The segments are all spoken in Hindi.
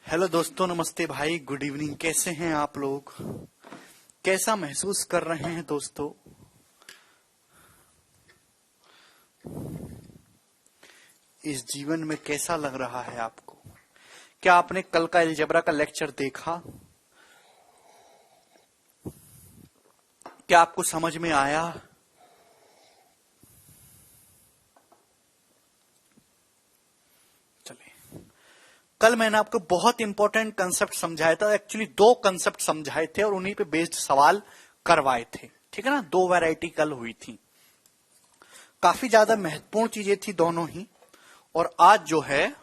हेलो दोस्तों, नमस्ते भाई, गुड इवनिंग। कैसे हैं आप लोग? कैसा महसूस कर रहे हैं दोस्तों? इस जीवन में कैसा लग रहा है आपको? क्या आपने कल का अलजेब्रा का लेक्चर देखा? क्या आपको समझ में आया? कल मैंने आपको बहुत इंपॉर्टेंट कंसेप्ट समझाया था। एक्चुअली दो कंसेप्ट समझाए थे और उन्हीं पे बेस्ड सवाल करवाए थे। ठीक है ना, दो वैरायटी कल हुई थी। काफी ज्यादा महत्वपूर्ण चीजें थी दोनों ही। और आज जो है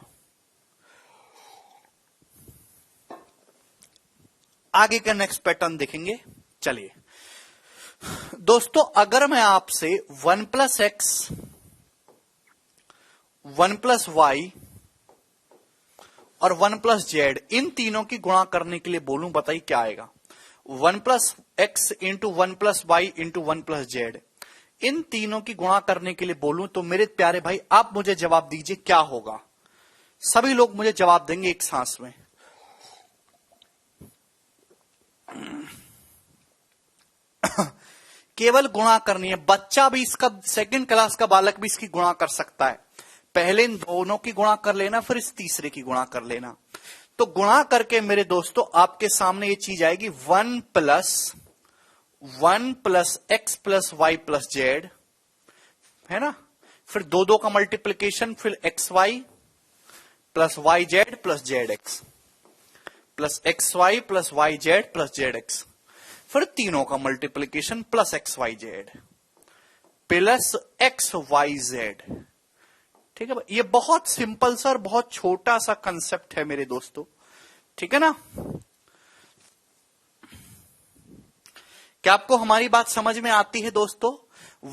आगे का नेक्स्ट पैटर्न देखेंगे। चलिए दोस्तों, अगर मैं आपसे 1 + x 1 + y और 1 + z इन तीनों की गुणा करने के लिए बोलूं, बताइए क्या आएगा? 1 + x into 1 + y into 1 + z इन तीनों की गुणा करने के लिए बोलूं तो मेरे प्यारे भाई आप मुझे जवाब दीजिए क्या होगा। सभी लोग मुझे जवाब देंगे एक सांस में। केवल गुणा करनी है। बच्चा भी इसका, सेकंड क्लास का बालक भी इसकी गुणा कर सकता है। पहले इन दोनों की गुणा कर लेना, फिर इस तीसरे की गुणा कर लेना। तो गुणा करके मेरे दोस्तों आपके सामने ये चीज आएगी 1 + x + y + z, है ना। फिर दो का मल्टीप्लीकेशन, फिर xy + yz + zx plus xy + yz + zx, फिर तीनों का multiplication plus xyz plus xyz। ठीक है, ये बहुत सिंपल सा और बहुत छोटा सा कंसेप्ट है मेरे दोस्तों। ठीक है ना। क्या आपको हमारी बात समझ में आती है दोस्तों?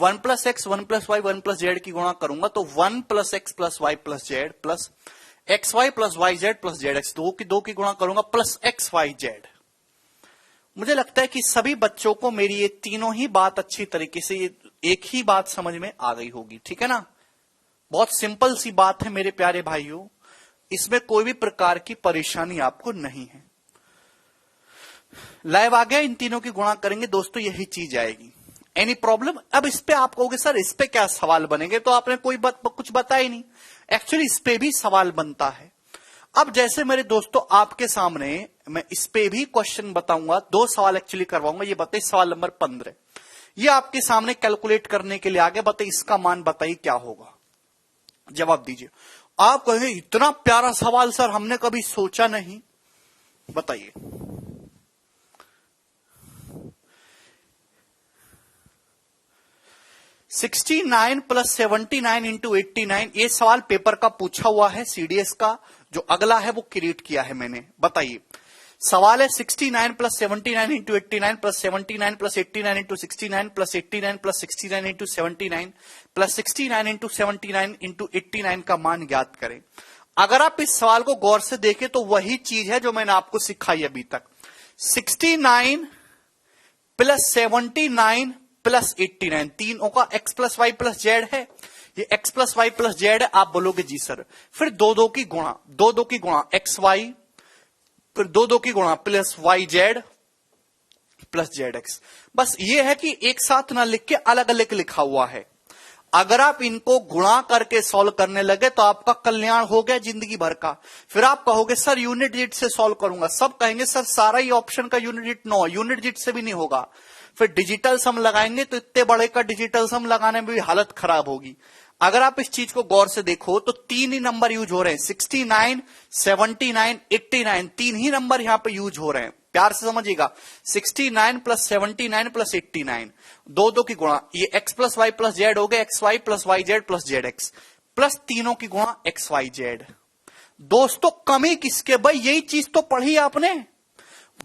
1 + x 1 + y 1 + z की गुणा करूंगा तो 1 + x + y + z plus xy + yz + zx, दो की गुणा करूंगा प्लस xyz। मुझे लगता है कि सभी बच्चों को मेरी ये तीनों ही बात अच्छी तरीके से, ये एक ही बात समझ में आ गई होगी। ठीक है ना। बहुत सिंपल सी बात है मेरे प्यारे भाइयों, इसमें कोई भी प्रकार की परेशानी आपको नहीं है। लाइव आ गया, इन तीनों की गुणा करेंगे दोस्तों, यही चीज आएगी। Any problem? अब इस पे आप कहोगे सर इस पे क्या सवाल बनेंगे, तो आपने कोई कुछ बताया ही नहीं। एक्चुअली इस पे भी सवाल बनता है। अब जैसे मेरे दोस्तों आपके सामने मैं इस पे भी क्वेश्चन बताऊंगा, दो सवाल एक्चुअली करवाऊंगा। ये बताइए सवाल नंबर 15, ये आपके सामने कैलकुलेट करने के लिए आगे, बताइए इसका मान बताइए क्या होगा। जवाब दीजिए। आप कहेंगे इतना प्यारा सवाल सर, हमने कभी सोचा नहीं। बताइए। $69 + 79 × 89, ये सवाल पेपर का पूछा हुआ है, सीडीएस का जो अगला है वो क्रिएट किया है मैंने। बताइए सवाल है 69 + 79 × 89 + 79 + 89 × 69 + 89 + 69 × 79 + 69 × 79 × 89 का मान ज्ञात करें। अगर आप इस सवाल को गौर से देखें तो वही चीज है जो मैंने आपको सिखाई अभी तक। 69 + 79 + 89, तीनों का x + y + z है। ये x + y + z है। आप बोलोगे जी सर, फिर दो की गुणा, दो की गुणा xy, फिर दो की गुणा प्लस yz + zx। बस ये है कि एक साथ ना लिख के अलग अलग लिखा हुआ है। अगर आप इनको गुणा करके सॉल्व करने लगे तो आपका कल्याण हो गया जिंदगी भर का। फिर आप कहोगे सर यूनिट डिजिट से सॉल्व करूंगा, सब कहेंगे सर सारा ही ऑप्शन का unit digit no, unit digit से भी नहीं होगा। फिर डिजिटल सम लगाएंगे तो इतने बड़े का डिजिटल सम लगाने में भी हालत खराब होगी। अगर आप इस चीज को गौर से देखो तो तीन ही नंबर यूज हो रहे हैं, 69, 79, 89, तीन ही नंबर यहां पे यूज हो रहे हैं। प्यार से समझिएगा, 69 + 79 + 89, दो की गुणा, ये x + y + z हो गया, xy + yz + zx, प्लस तीनों की गुणा xyz। दोस्तों कमी किसके? भाई यही चीज तो पढ़ी आपने,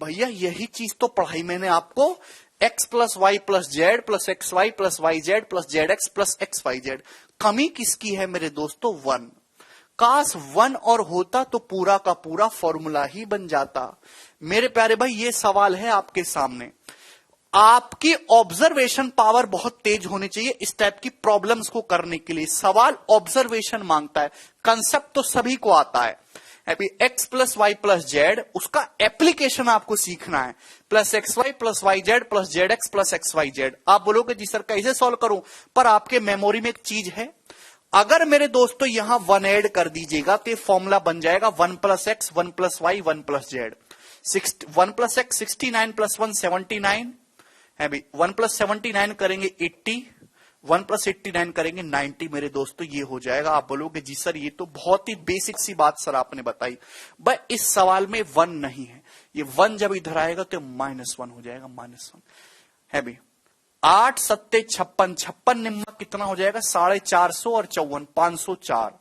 भैया यही चीज तो पढ़ाई मैंने आपको। x + y + z + xy + yz + zx + xyz। कमी किसकी है मेरे दोस्तों? 1। काश 1 और होता तो पूरा का पूरा फॉर्मूला ही बन जाता। मेरे प्यारे भाई ये सवाल है आपके सामने। आपकी ऑब्जर्वेशन पावर बहुत तेज होनी चाहिए इस टाइप की प्रॉब्लम्स को करने के लिए। सवाल ऑब्जर्वेशन मांगता है, कंसेप्ट तो सभी को आता है, अभी x plus y plus z, उसका एप्लीकेशन आपको सीखना है। Plus x y plus y z plus z x plus x y z. आप बोलोगे जी सर कैसे सॉल्व करूं, पर आपके मेमोरी में एक चीज है, अगर मेरे दोस्तों यहां 1 ऐड कर दीजिएगा तो ये फॉर्मूला बन जाएगा 1 plus x 1 plus y 1 plus z. 1 plus x 69 plus 1 79 है भाई, 1 प्लस 79 करेंगे 80, 1 प्लस 89 करेंगे 90। मेरे दोस्तों ये हो जाएगा। आप बोलोगे जी सर ये तो बहुत ही बेसिक सी बात सर आपने बताई, भाई इस सवाल में 1 नहीं है, ये 1 जब इधर आएगा तो -1 हो जाएगा, -1 है भाई। 8 सत्ते 56, 56 निम्मा कितना हो जाएगा 450 और 54 504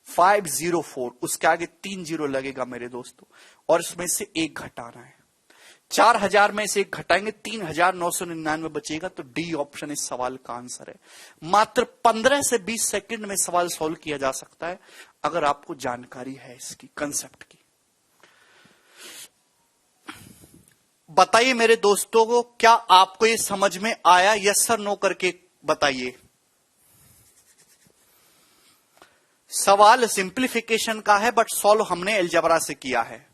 504, उसके आगे 3 0 लगेगा मेरे दोस्तों, और इसमें से 1 घटाना है। 4000 में से 1 घटाएंगे 3999 बचेगा, तो डी ऑप्शन इस सवाल का आंसर है। मात्र 15 से 20 सेकंड में सवाल सॉल्व किया जा सकता है अगर आपको जानकारी है इसकी कंसेप्ट की। बताइए मेरे दोस्तों को, क्या आपको ये समझ में आया? यस सर नो करके बताइए। सवाल सिंप्लीफिकेशन का है बट सॉल्व हमने अलजेब्रा से किया है।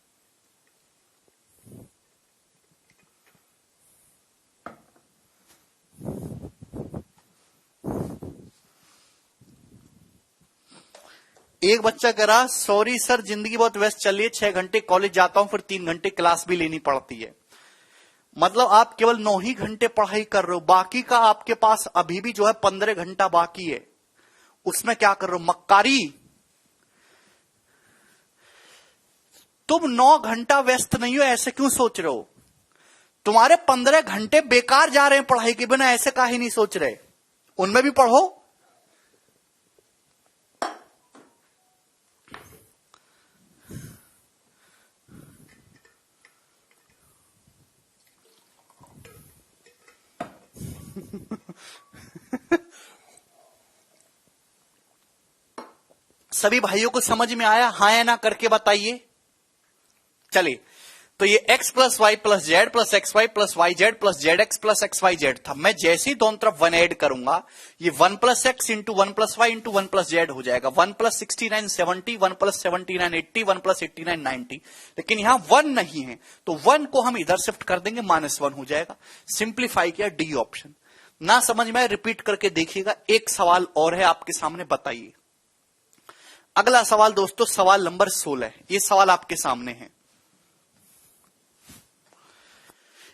एक बच्चा कह रहा सॉरी सर जिंदगी बहुत व्यस्त चल रही है, 6 घंटे कॉलेज जाता हूं फिर 3 घंटे क्लास भी लेनी पड़ती है। मतलब आप केवल 9 ही घंटे पढ़ाई कर रहे हो, बाकी का आपके पास अभी भी जो है 15 घंटा बाकी है, उसमें क्या कर रहे हो मक्कारी। तुम 9 घंटा व्यस्त नहीं हो ऐसे क्यों सोच रहे हो? तुम्हारे 15 घंटे बेकार जा रहे हैं पढ़ाई के बिना, ऐसे काहे नहीं सोच रहे? उनमें भी पढ़ो। सभी भाइयों को समझ में आया? हाँ या ना करके बताइए। चलिए, तो ये x plus y plus z plus x y plus y z plus z x plus x y z था। मैं जैसे ही दोनों तरफ 1 ऐड करूंगा, ये 1 plus x into 1 plus y into 1 plus z हो जाएगा। 1 प्लस 69 70, 1 प्लस 79 80, 1 प्लस 89 90। लेकिन यहां 1 नहीं है, तो 1 को हम इधर शिफ्ट कर देंगे, -1 हो जाएगा। सिंप्लीफाई किया, डी ऑप्शन। ना समझ में रिपीट करके देखिएगा। एक सवाल और है आपके सामने, बताइए। अगला सवाल दोस्तों सवाल नंबर 16 है। ये सवाल आपके सामने है।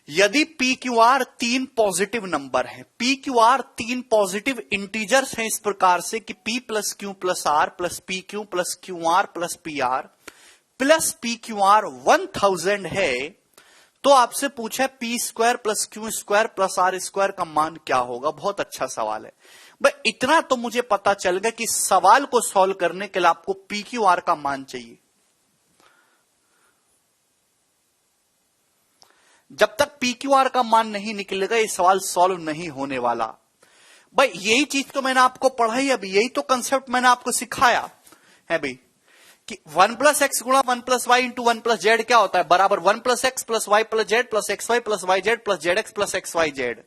यदि p q r 3 positive number है, p q r 3 positive integers हैं इस प्रकार से कि p plus q plus r plus p q plus q r plus p r plus p q r 1000 है, तो आपसे पूछा p square plus q square plus r square का मान क्या होगा। बहुत अच्छा सवाल है भाई। इतना तो मुझे पता चल गया कि सवाल को सॉल्व करने के लिए आपको पी क्यू आर का मान चाहिए। जब तक पी क्यू आर का मान नहीं निकलेगा ये सवाल सॉल्व नहीं होने वाला। भाई यही चीज तो मैंने आपको पढ़ाई, अभी यही तो कंसेप्ट मैंने आपको सिखाया है भाई, कि 1 प्लस एक्स गुणा 1 plus y into 1 plus z क्या होता है, बराबर 1 plus x plus y plus z plus x y plus y z plus z x plus x y z.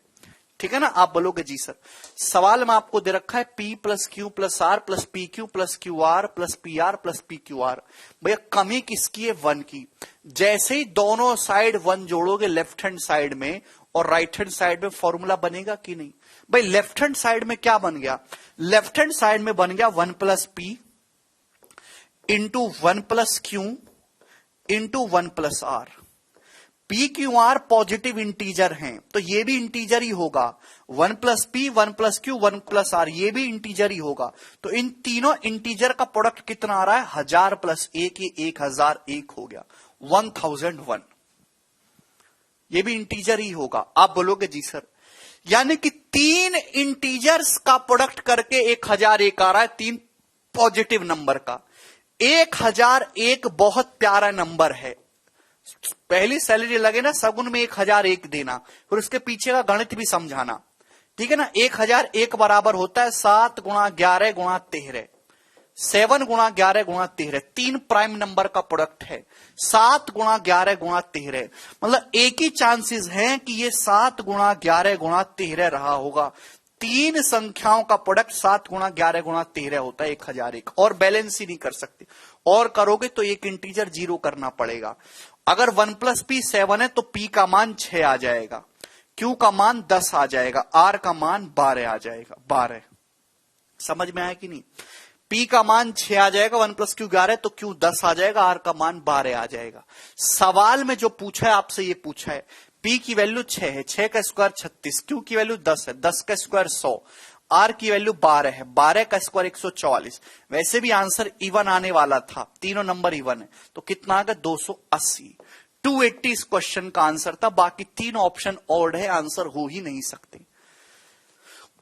ठीक है ना? आप बोलोगे जी सर सवाल में आपको दे रखा है p plus q plus r plus p q plus q r plus p r plus p q r. भैया कमी किसकी है? 1 की। जैसे ही दोनों साइड 1 जोड़ोगे लेफ्ट हैंड साइड में और राइट हैंड साइड में, फॉर्मूला बनेगा कि नहीं? भाई लेफ्ट हैंड साइड में क्या बन गया? लेफ्ट हैंड साइड में बन गया 1 plus p into 1 plus q into 1 plus r. P q r positive integer हैं तो ये भी इंटीजर ही होगा। 1 plus p 1 plus q 1 plus r ये भी इंटीजर ही होगा। तो इन तीनों इंटीजर का प्रोडक्ट कितना आ रहा है? 1000 प्लस 1 ये 1001 हो गया, 1001। ये भी इंटीजर ही होगा। आप बोलोगे जी सर यानी कि 3 इंटीजर्स का प्रोडक्ट करके 1001 आ रहा है, 3 पॉजिटिव नंबर का। 1001 बहुत प्यारा नंबर है। पहली सैलरी लगे ना सगुन में 1001 देना, फिर उसके पीछे का गणित भी समझाना। ठीक है ना? 1001 बराबर होता है 7 गुणा 11 गुणा 13, 7 गुणा 11 गुणा 13। 3 प्राइम नंबर का प्रोडक्ट है, 7 गुणा 11 गुणा 13। मतलब एक ही चांसेस हैं कि ये 7 गुणा 11 गुणा 13 रहा होगा। तीन संख्याओं का प्रोडक्ट 7 गुणा 11 गुणा 13 होता है 1001, और बैलेंस ही नहीं कर सकते, और करोगे तो एक इंटीजर 0 करना पड़ेगा। अगर 1 + p 7 है तो p का मान 6 आ जाएगा, q का मान 10 आ जाएगा, r का मान 12 आ जाएगा। 12 समझ में आया कि नहीं? p का मान 6 आ जाएगा, 1 + q 11 तो q 10 आ जाएगा, r का मान 12 आ जाएगा। सवाल में जो पूछा है आपसे, ये पूछा है p की वैल्यू 6 है, 6 का स्क्वायर 36, q की वैल्यू 10 है, 10 का स्क्वायर 100, r की वैल्यू 12 है, 12 का स्क्वायर 144। वैसे भी आंसर इवन आने वाला था, तीनों नंबर इवन है, तो कितना आ गया 280। 280 इस क्वेश्चन का आंसर था, बाकी तीन ऑप्शन ऑड है, आंसर हो ही नहीं सकते।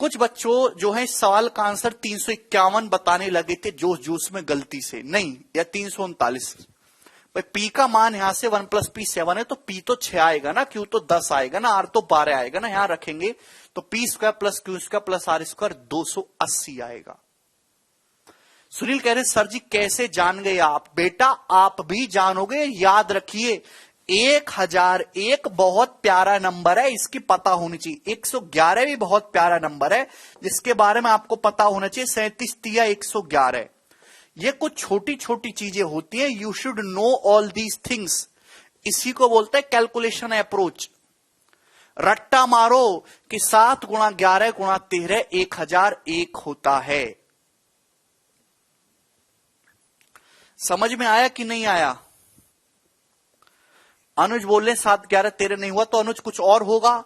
कुछ बच्चों जो है इस सवाल का आंसर 351 बताने लगे थे जोश जोश में, गलती से नहीं, या 339। भाई p का मान यहां से 1 + p 7 है तो p तो 6 आएगा ना, q तो 10 आएगा ना, r तो 12 आएगा ना, यहां रखेंगे तो p² + q² + r² 280 आएगा। सुनील कह रहे सर जी कैसे जान गए आप? बेटा आप भी जानोगे, याद रखिए 1001 बहुत प्यारा नंबर है, इसकी पता होनी चाहिए। 111 भी बहुत प्यारा नंबर है, जिसके बारे में आपको पता होना चाहिए। 37 तिया 111, ये कुछ छोटी छोटी चीजें होती हैं, you should know all these things. इसी को बोलते हैं कैलकुलेशन अप्रोच। रट्टा मारो कि 7 गुणा 11 गुणा 13 1001 होता है। समझ में आया कि नहीं आया? अनुज बोले 7 11 13 नहीं हुआ, तो अनुज कुछ और होगा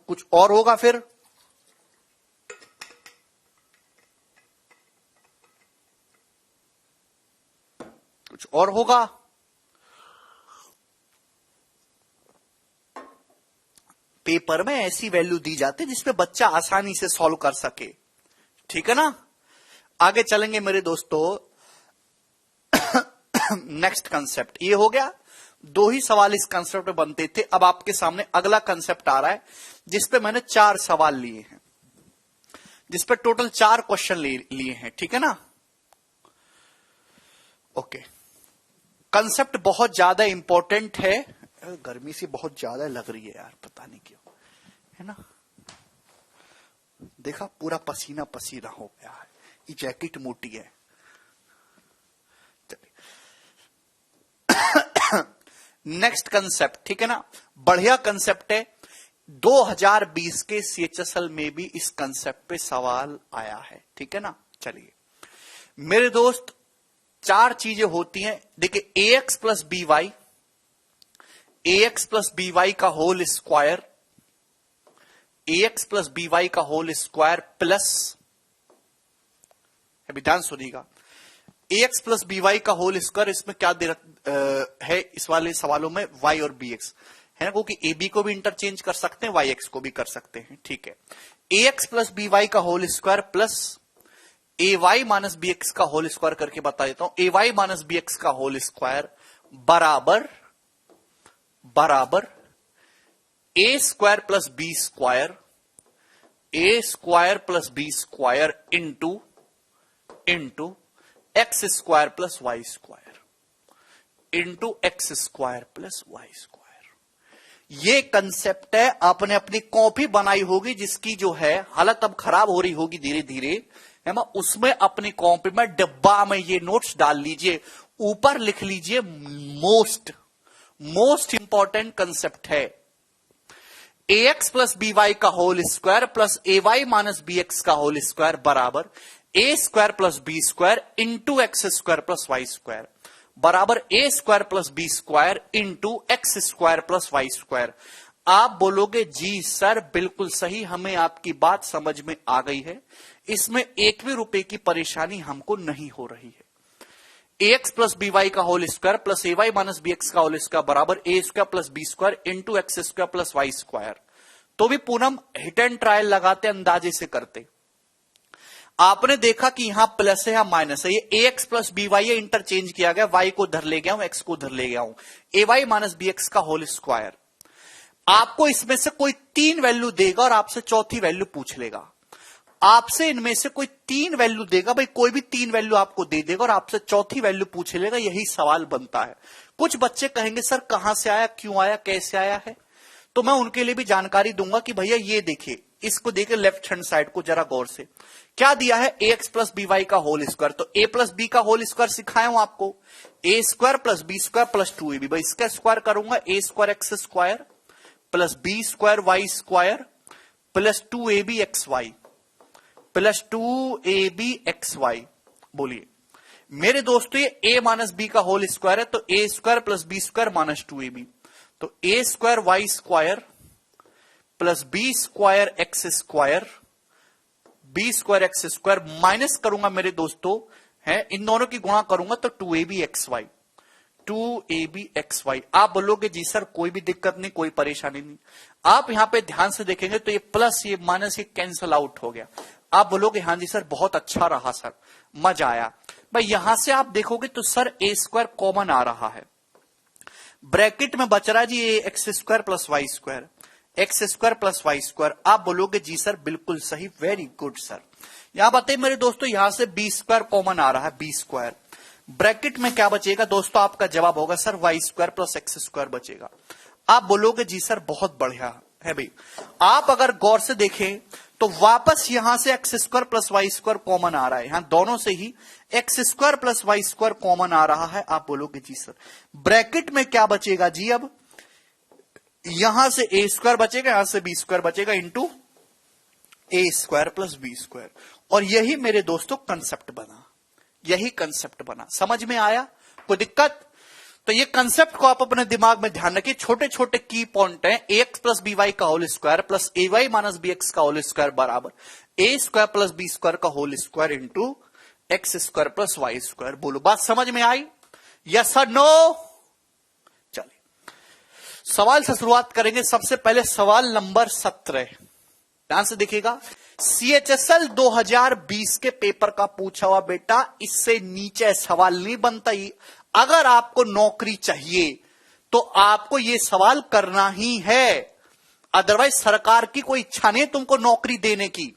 कुछ और होगा, फिर कुछ और होगा। पेपर में ऐसी वैल्यू दी जाती है जिसपे बच्चा आसानी से सॉल्व कर सके, ठीक है ना? आगे चलेंगे मेरे दोस्तों। नेक्स्ट कंसेप्ट ये हो गया, दो ही सवाल इस कंसेप्ट पे बनते थे। अब आपके सामने अगला कंसेप्ट आ रहा है जिसपे मैंने 4 सवाल लिए हैं, जिसपे टोटल 4 क्वेश्चन लिए हैं, ठीक है ना? ओके, कंसेप्ट बहुत ज्यादा इंपॉर्टेंट है। गर्मी सी बहुत ज्यादा लग रही है यार, पता नहीं क्यों, है ना? देखा पूरा पसीना पसीना हो गया है, ये जैकेट मोटी है। नेक्स्ट कंसेप्ट, ठीक है ना? बढ़िया कंसेप्ट है। 2020 के CHSL में भी इस कंसेप्ट पे सवाल आया है, ठीक है ना? चलिए मेरे दोस्त, 4 चीजें होती हैं। देखिए ax + by, ax + by का होल स्क्वायर, ax + by का होल स्क्वायर प्लस, अभी ध्यान सुनिएगा, ax + by का होल स्क्वायर, इसमें क्या दे है इस वाले सवालों में y और bx है ना, क्योंकि ab को भी इंटरचेंज कर सकते हैं, yx को भी कर सकते हैं, ठीक है। ax + by का whole square plus ay - bx का होल स्क्वायर करके बता देता हूं। ay - bx का होल स्क्वायर बराबर a² + b² into x² + y², ये कंसेप्ट है। आपने अपनी कॉपी बनाई होगी जिसकी जो है हालत अब खराब हो रही होगी धीरे धीरे, है ना? उसमें अपनी कॉपी में डिब्बा में ये नोट्स डाल लीजिए, ऊपर लिख लीजिए मोस्ट इंपॉर्टेंट कंसेप्ट है। ax + by का whole square plus ay - bx का होल स्क्वायर बराबर a² + b² into x² + y² बराबर a² + b² into x² + y²। आप बोलोगे जी सर बिल्कुल सही, हमें आपकी बात समझ में आ गई है, इसमें एक भी रुपए की परेशानी हमको नहीं हो रही है। ax + by का whole square plus ay - bx का होल स्क्वायर बराबर a² + b² into x² + y²। तो भी पूनम हिट एंड ट्रायल लगाते, अंदाजे से करते। आपने देखा कि यहां प्लस है या माइनस है, ये ax + by है, इंटरचेंज किया गया, y को उधर ले गया हूं, x को उधर ले गया हूं, ay - bx का होल स्क्वायर। आपको इसमें से कोई 3 वैल्यू देगा और आपसे चौथी वैल्यू पूछ लेगा। आपसे इनमें से कोई 3 वैल्यू देगा, भाई कोई भी 3 वैल्यू आपको दे देगा और आपसे चौथी वैल्यू पूछ लेगा, यही सवाल बनता है। कुछ बच्चे कहेंगे सर कहां से आया, क्यों आया, कैसे आया है? तो मैं उनके लिए भी जानकारी दूंगा कि भैया ये देखिए, इसको देखिए लेफ्ट हैंड साइड को जरा गौर से, क्या दिया है ax प्लस बी वाई का होल स्क्वायर। तो a प्लस बी का होल स्क्वायर सिखाया हूं आपको, a square plus b square plus 2ab। भाई इसका स्क्वायर करूंगा, a square x square plus b square y square plus 2ab x y plus 2ab x y. बोलिए मेरे दोस्तों, ये a माइनस बी का होल स्क्वायर है, तो a square plus b square minus 2ab, तो a square y square plus b square x square b square x square minus करूंगा मेरे दोस्तों, है इन दोनों की गुणा करूंगा तो 2ab x Y 2ab x Y. आप बोलोगे जी सर कोई भी दिक्कत नहीं, कोई परेशानी नहीं। आप यहां पे ध्यान से देखेंगे तो ये प्लस ये माइनस ये कैंसल आउट हो गया। आप बोलोगे हाँ जी सर बहुत अच्छा रहा सर, मजा आया। भाई यहां से आप देखोगे तो सर ए स्क्वायर कॉमन आ रहा है, ब्रैकेट में बच रहा है जी a x square plus y square, x square plus y square. आप बोलोगे जी सर बिल्कुल सही, वेरी गुड सर। यहां बताइए मेरे दोस्तों, यहां से बी स्क्वायर कॉमन आ रहा है, बी स्क्वायर, ब्रैकेट में क्या बचेगा दोस्तों, आपका जवाब होगा sir y square plus x square बचेगा। आप बोलोगे जी सर बहुत बढ़िया है। भाई आप अगर गौर से देखें तो वापस यहां से x square plus y square common आ रहा है, यहां दोनों से ही x square plus y square common आ रहा है। आप बोलोगे जी सर ब्रैकेट में क्या बचेगा जी, अब यहां से ए स्क्वायर बचेगा, यहां से बी स्क्वायर बचेगा इंटू ए स्क्वायर प्लस बी स्क्वायर। और यही मेरे दोस्तों कंसेप्ट बना, यही कंसेप्ट बना। समझ में आया, कोई दिक्कत? तो ये कंसेप्ट को आप अपने दिमाग में ध्यान रखिए, छोटे छोटे की पॉइंट हैं। A x plus b y का whole square plus a y minus b x का होल स्क्वायर बराबर a square plus b square का whole square into x square plus y square. बोलो बात समझ में आई, यस और नो? चलिए सवाल से शुरुआत करेंगे। सबसे पहले सवाल नंबर 17, ध्यान से देखिएगा। CHSL 2020 के पेपर का पूछा हुआ बेटा, इससे नीचे सवाल नहीं बनता ही। अगर आपको नौकरी चाहिए तो आपको यह सवाल करना ही है, अदरवाइज सरकार की कोई इच्छा नहीं तुमको नौकरी देने की।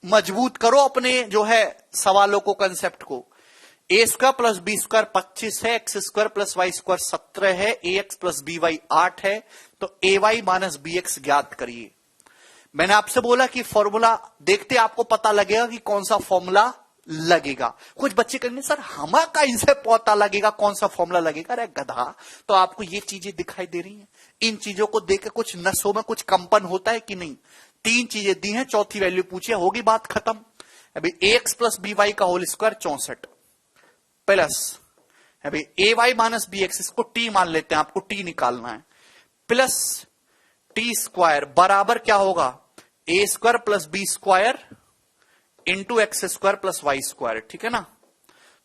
मजबूत करो अपने जो है सवालों को, कंसेप्ट को। A square plus b square 25 है, x square plus y square 17 है, a x plus b y 8 है, तो a y minus b x ज्ञात करिए। मैंने आपसे बोला कि फॉर्मूला देखते आपको पता लगेगा कि कौन सा फॉर्मूला लगेगा। कुछ बच्चे कहेंगे सर हमारा का इनसे पता लगेगा कौन सा फॉर्मूला लगेगा। अरे गधा, तो आपको ये चीजें दिखाई दे रही हैं, इन चीजों को देख के कुछ नसों में कुछ कंपन होता है कि नहीं? 3 चीजें दी हैं, चौथी वैल्यू पूछिए, होगी बात खत्म। अभी ए एक्स प्लस बी वाई का होल स्क्वायर 64 प्लस अभी ए वाई माइनस बी एक्स, इसको टी मान लेते हैं, आपको टी निकालना है, प्लस टी स्क्वायर बराबर क्या होगा, a square plus b square into x square plus y square. ठीक है ना?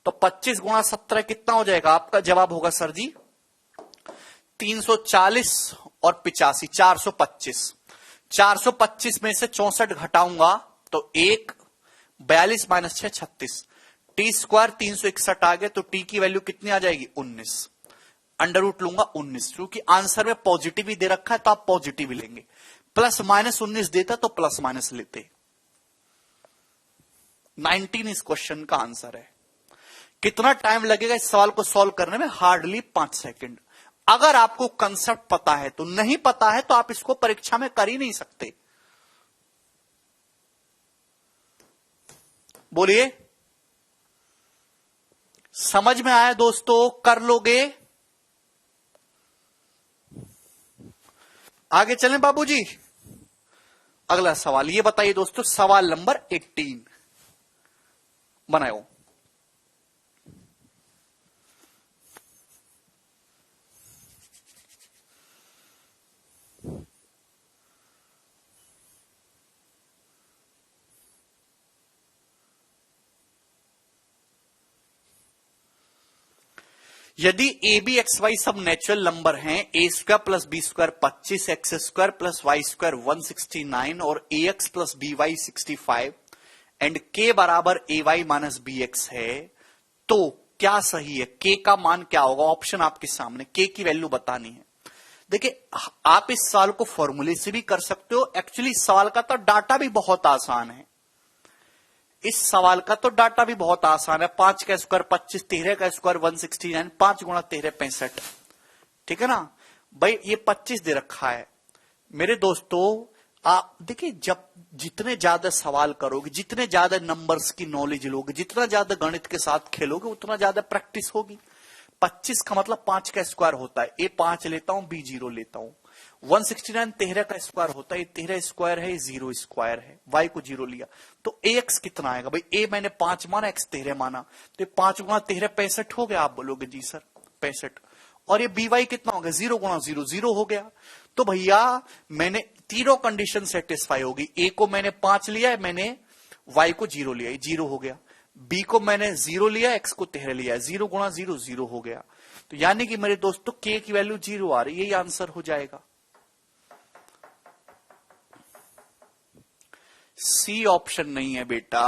तो 25 गुणा 17 कितना हो जाएगा? आपका जवाब होगा सर जी 340 और 85 425। 425 में से 64 घटाऊंगा तो 1, 42 माइनस 6 36, टी स्क्वायर 361 आ गया, तो टी की वैल्यू कितनी आ जाएगी 19। अंडर रूट लूंगा 19, क्योंकि आंसर में पॉजिटिव ही दे रखा है तो आप पॉजिटिव ही लेंगे। प्लस माइनस 19 देता तो प्लस माइनस लेते। 19 इस क्वेश्चन का आंसर है। कितना टाइम लगेगा इस सवाल को सॉल्व करने में? Hardly 5 second. अगर आपको कंसेप्ट पता है तो, नहीं पता है तो आप इसको परीक्षा में कर ही नहीं सकते। बोलिए समझ में आया दोस्तों? कर लोगे? आगे चलें बाबूजी। अगला सवाल ये बताइए दोस्तों, सवाल नंबर 18 बनाओ। यदि ए बी एक्स वाई सब नेचुरल नंबर हैं, a square plus b square 25, x square plus y square 169 और a x plus b y 65 and के बराबर a y minus b x है, तो क्या सही है? के का मान क्या होगा? ऑप्शन आपके सामने, के की वैल्यू बतानी है। देखिए आप इस सवाल को फॉर्मूले से भी कर सकते हो, एक्चुअली सवाल का तो डाटा भी बहुत आसान है। इस सवाल का तो डाटा भी बहुत आसान है। 5 का स्क्वायर 25, 13 का स्क्वायर 169, 5 गुणा 13 65। ठीक है ना भाई, ये 25 दे रखा है मेरे दोस्तों। आप देखिए, जब जितने ज्यादा सवाल करोगे, जितने ज्यादा नंबर्स की नॉलेज लोगे, जितना ज्यादा गणित के साथ खेलोगे, उतना ज्यादा प्रैक्टिस होगी। 25 का मतलब 5 का स्क्वायर होता है, ए 5 लेता हूं, बी 0 लेता हूं। 169 13 का स्क्वायर होता है, 13 स्क्वायर है, 0 स्क्वायर है, y को 0 लिया तो ax कितना आएगा भाई? a मैंने 5 माना, x 13 माना, तो 5 गुणा 13 65 हो गया। आप बोलोगे जी सर 65, और ये by कितना हो गया? 0 गुणा 0 0 हो गया। तो भैया मैंने तीनों कंडीशन सेटिस्फाई होगी। a को मैंने 5 लिया है, मैंने y को 0 लिया, 0 हो गया। b को मैंने 0 लिया, x को 13 लिया, 0 गुणा 0 0 हो गया। तो यानी कि मेरे दोस्तों k की वैल्यू 0 आ रही है, यही आंसर हो जाएगा। सी ऑप्शन नहीं है बेटा,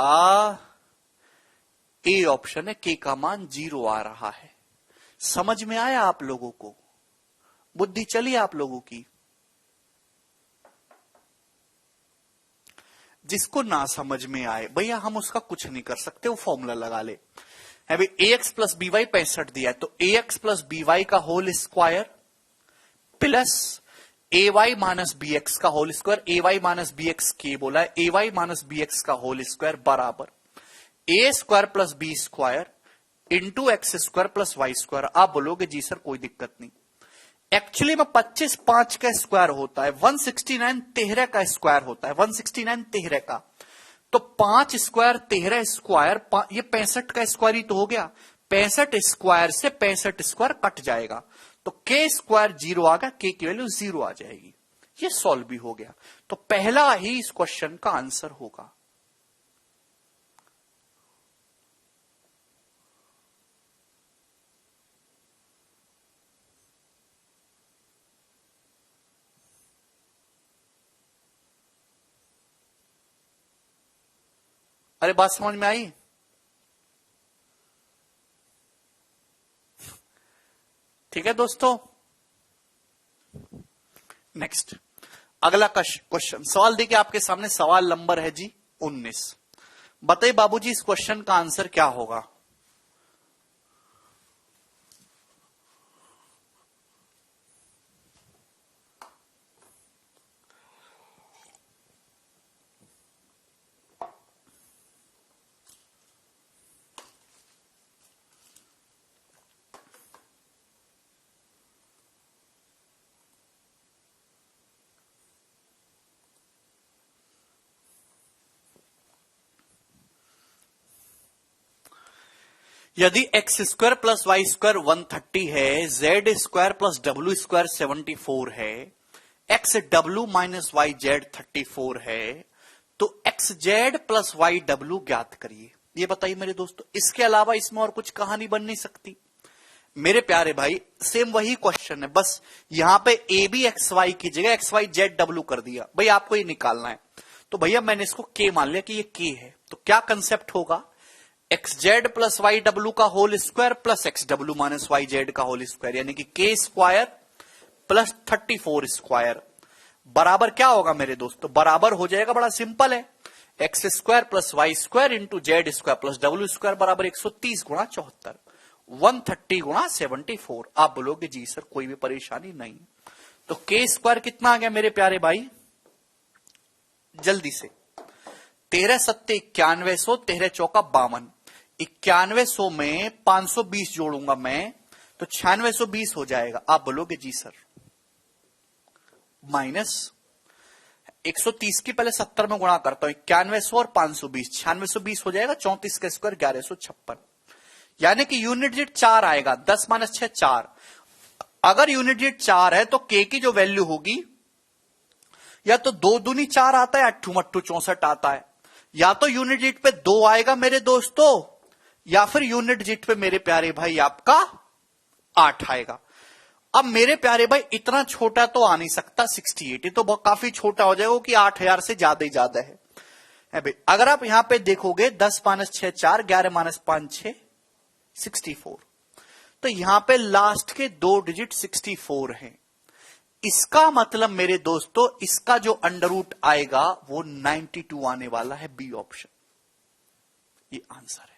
ए ऑप्शन है, के का मान 0 आ रहा है। समझ में आया आप लोगों को? बुद्धि चली आप लोगों की? जिसको ना समझ में आए भैया हम उसका कुछ नहीं कर सकते, वो फॉर्मूला लगा ले। है भाई ax प्लस बी वाई 65 दिया है, तो ax प्लस बी वाई का whole square plus a y minus b x का whole square, a y minus b x के बोला है, a y minus b x का होल स्क्वायर बराबर a square plus b square into x square plus y square. आप बोलोगे जी सर कोई दिक्कत नहीं। एक्चुअली में 25 5 का स्क्वायर होता है, 169 13 का स्क्वायर होता है, 169 13 का। तो 5 स्क्वायर 13 स्क्वायर, ये 65 का स्क्वायर ही तो हो गया। 65 स्क्वायर से 65 स्क्वायर कट जाएगा, तो के स्क्वायर 0 आ गया, के की वैल्यू 0 आ जाएगी। ये सॉल्व भी हो गया। तो पहला ही इस क्वेश्चन का आंसर होगा। अरे बात समझ में आई? ठीक है दोस्तों, नेक्स्ट अगला क्वेश्चन। सवाल देखिए आपके सामने, सवाल नंबर है जी 19। बताइए बाबूजी इस क्वेश्चन का आंसर क्या होगा? यदि x square plus y square 130 है, जेड स्क्वायर प्लस डब्ल्यू स्क्वायर 74 है, एक्स डब्ल्यू माइनस वाई जेड 34 है, तो एक्स जेड प्लस वाई डब्ल्यू ज्ञात करिए। ये बताइए मेरे दोस्तों, इसके अलावा इसमें और कुछ कहानी बन नहीं सकती। मेरे प्यारे भाई सेम वही क्वेश्चन है, बस यहां पे ए बी एक्स वाई की जगह एक्स वाई जेड डब्ल्यू कर दिया। भाई आपको ये निकालना है, तो भैया मैंने इसको के मान लिया कि ये के है। तो क्या कंसेप्ट होगा? एक्स जेड प्लस वाई डब्ल्यू का होल स्क्वायर प्लस एक्स डब्ल्यू माइनस वाई जेड का होल स्क्वायर, यानी कि के स्क्वायर प्लस 34 स्क्वायर बराबर क्या होगा मेरे दोस्तों? बराबर हो जाएगा, बड़ा सिंपल है, x square plus y square into z square plus डब्ल्यू स्क्वायर बराबर 130 गुणा 74, 130 गुणा 74। आप बोलोगे जी सर कोई भी परेशानी नहीं। तो के स्क्वायर कितना आ गया मेरे प्यारे भाई? जल्दी से 13 सत्ते 9100, 13 चौका 52, 9100 में 520 जोड़ूंगा मैं तो 9620 हो जाएगा। आप बोलोगे जी सर माइनस 130 की पहले 70 में गुणा करता हूं, 9100 और 520, 9620 हो जाएगा। 34 का स्क्वायर 1156, यानी कि यूनिट डिजिट 4 आएगा। 10 माइनस 6 4। अगर यूनिट डिजिट 4 है तो के की जो वैल्यू होगी या तो 2 दूनी 4 आता है, अट्ठू मट्ठू 64 आता है, या तो यूनिट डिजिट पे 2 आएगा मेरे दोस्तों, या फिर यूनिट डिजिट पे मेरे प्यारे भाई आपका 8 आएगा। अब मेरे प्यारे भाई इतना छोटा तो आ नहीं सकता 68, ये तो बहुत काफी छोटा हो जाएगा कि 8000 से ज्यादा ही ज्यादा है भाई। अगर आप यहां पे देखोगे 10 माइनस 6 4, 11 माइनस 5 6, 64, तो यहां पे लास्ट के 2 डिजिट 64 हैं। इसका मतलब मेरे दोस्तों इसका जो अंडर रूट आएगा वो 92 आने वाला है, बी ऑप्शन। ये आंसर है।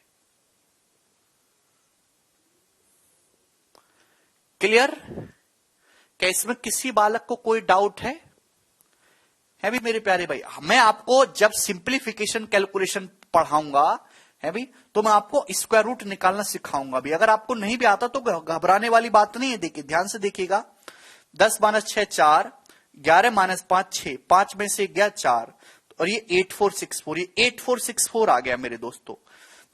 क्लियर? क्या इसमें किसी बालक को कोई डाउट है भी मेरे प्यारे भाई? मैं आपको जब सिंप्लीफिकेशन कैलकुलेशन पढ़ाऊंगा है भी, तो मैं आपको स्क्वायर रूट निकालना सिखाऊंगा भी। अगर आपको नहीं भी आता तो घबराने वाली बात नहीं है। देखिए ध्यान से देखिएगा, 10 माइनस 6 4, 11 माइनस 5 6, 5 में से गया 4, और ये 8464, ये 8464 आ गया मेरे दोस्तों।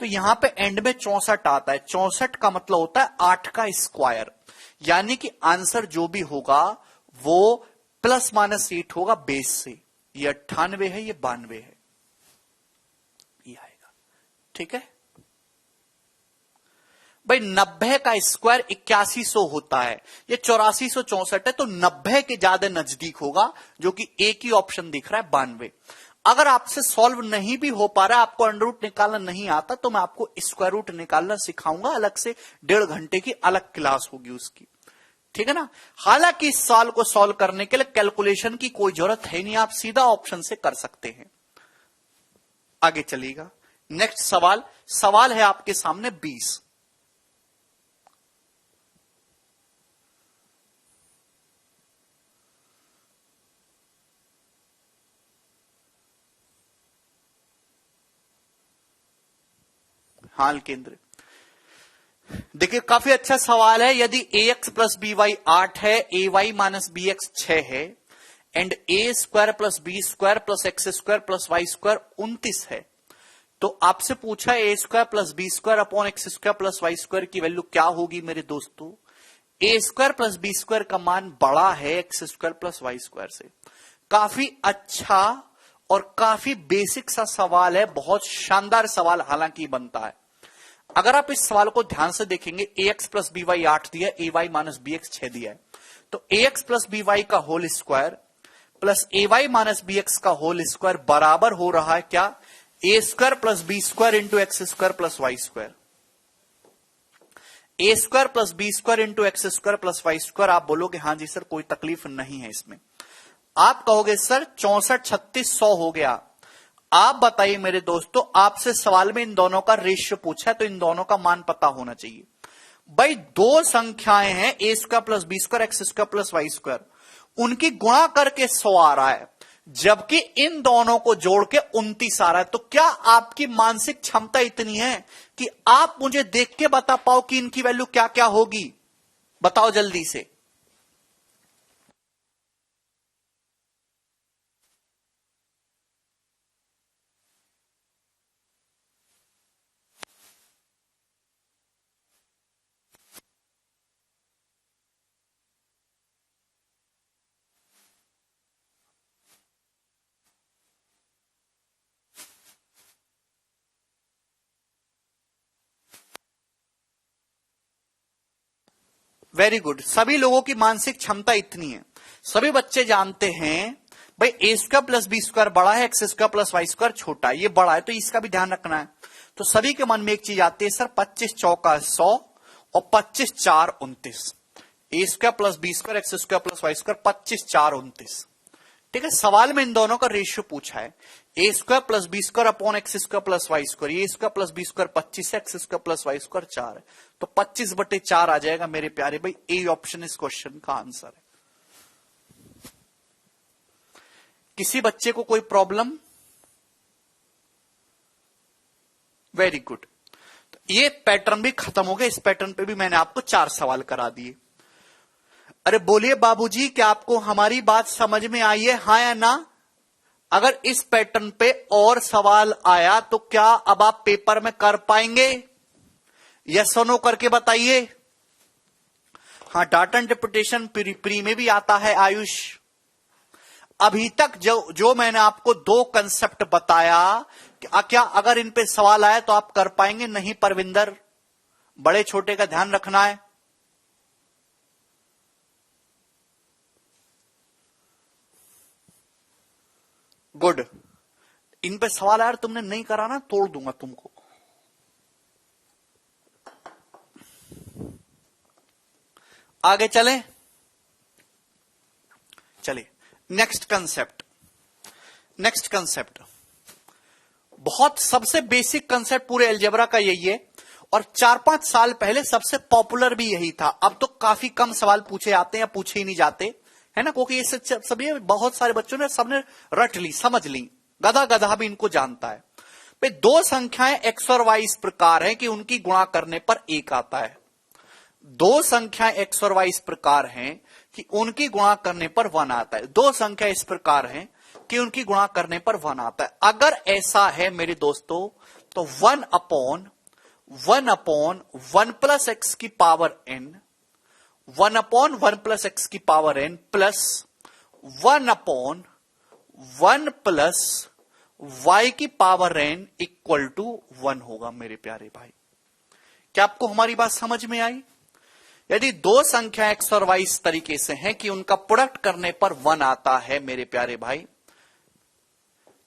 तो यहां पे एंड में 64 आता है। 64 का मतलब होता है 8 का स्क्वायर, यानी कि आंसर जो भी होगा वो प्लस माइनस 8 होगा बेस से। ये 98 है, ये 92 है, ये आएगा। ठीक है भाई। 90 का स्क्वायर 8100 होता है, ये 8464 है, तो 90 के ज्यादा नजदीक होगा, जो कि एक ही ऑप्शन दिख रहा है 92। अगर आपसे सॉल्व नहीं भी हो पा रहा है, आपको अंडर रूट निकालना नहीं आता, तो मैं आपको स्क्वायर रूट निकालना सिखाऊंगा अलग से, 1.5 घंटे की अलग क्लास होगी उसकी। ठीक है ना? हालांकि इस सवाल को सॉल्व करने के लिए कैलकुलेशन की कोई जरूरत है नहीं, आप सीधा ऑप्शन से कर सकते हैं। आगे चलिएगा, नेक्स्ट सवाल है आपके सामने 20। हाल केंद्र। देखिए काफी अच्छा सवाल है। यदि ax प्लस बी वाई 8 है, a y minus b x 6 है, and a square plus b square plus x square plus y square 29 है, तो आपसे पूछा a square plus b square upon x square plus y square की वैल्यू क्या होगी मेरे दोस्तों? A square plus b square का मान बड़ा है x square plus y square से। काफी अच्छा और काफी बेसिक सा सवाल है, बहुत शानदार सवाल हालांकि बनता है। अगर आप इस सवाल को ध्यान से देखेंगे, a x plus b y 8 दिया, a y minus b x 6 दिया है, तो a x plus b y का whole square plus a y minus b x का होल स्क्वायर बराबर हो रहा है क्या? A square plus b square into x square plus y square. A square plus b square into x square plus y square. आप बोलोगे हाँ जी सर कोई तकलीफ नहीं है इसमें। आप कहोगे सर 64 36 100 हो गया। आप बताइए मेरे दोस्तों, आपसे सवाल में इन दोनों का रेशियो पूछा है, तो इन दोनों का मान पता होना चाहिए। भाई दो संख्याएं हैं, a square plus b square x square plus y square, उनकी गुणा करके 100 आ रहा है, जबकि इन दोनों को जोड़ के 29 आ रहा है। तो क्या आपकी मानसिक क्षमता इतनी है कि आप मुझे देख के बता पाओ कि इनकी वैल्यू क्या क्या होगी? बताओ जल्दी से। Very good. सभी लोगों की मानसिक क्षमता इतनी है। सभी बच्चे जानते हैं भाई a square plus b square बड़ा है, x square plus y square छोटा है, ये बड़ा है, तो इसका भी ध्यान रखना है। तो सभी के मन में एक चीज आती है सर 25 चौका 100 और 25 4 29। A square plus b square x square plus y square 25 4 29। ठीक है, सवाल में इन दोनों का रेशियो पूछा है, a square plus b square upon x square plus y square. A square plus b square 25 है, x square plus y square 4 है, तो 25/4 आ जाएगा मेरे प्यारे भाई। ए ऑप्शन इस क्वेश्चन का आंसर है। किसी बच्चे को कोई प्रॉब्लम? Very good. तो ये पैटर्न भी खत्म हो गया। इस पैटर्न पे भी मैंने आपको 4 सवाल करा दिए। अरे बोलिए बाबूजी, क्या आपको हमारी बात समझ में आई है, हां या ना? अगर इस पैटर्न पे और सवाल आया तो क्या अब आप पेपर में कर पाएंगे? यस और नो करके बताइए। हाँ, डाटा इंटरप्रिटेशन प्री में भी आता है आयुष। अभी तक जो मैंने आपको 2 कंसेप्ट बताया, क्या अगर इन पे सवाल आया तो आप कर पाएंगे? नहीं परविंदर, बड़े छोटे का ध्यान रखना है। गुड। इन पे सवाल आया तुमने नहीं करा ना, तोड़ दूंगा तुमको। आगे चले नेक्स्ट कंसेप्ट। बहुत सबसे बेसिक कंसेप्ट पूरे अलजेब्रा का यही है, और 4-5 साल पहले सबसे पॉपुलर भी यही था। अब तो काफी कम सवाल पूछे जाते हैं या पूछे ही नहीं जाते, है ना, क्योंकि ये सभी बहुत सारे बच्चों ने सबने रट ली, समझ ली, गधा गधा भी इनको जानता है। भाई दो संख्याएं एक्स और वाई इस प्रकार है कि उनकी गुणा करने पर एक आता है। दो संख्याएं एक्स और वाई इस प्रकार हैं कि उनकी गुणा करने पर 1 आता है। दो संख्या इस प्रकार हैं कि उनकी गुणा करने पर 1 आता है। अगर ऐसा है मेरे दोस्तों, तो 1/1 प्लस एक्स की पावर n, 1/1 प्लस एक्स की power n plus 1/1 plus y की पावर n इक्वल टू 1 होगा मेरे प्यारे भाई। क्या आपको हमारी बात समझ में आई? यदि दो संख्या x और y इस तरीके से हैं कि उनका प्रोडक्ट करने पर 1 आता है मेरे प्यारे भाई,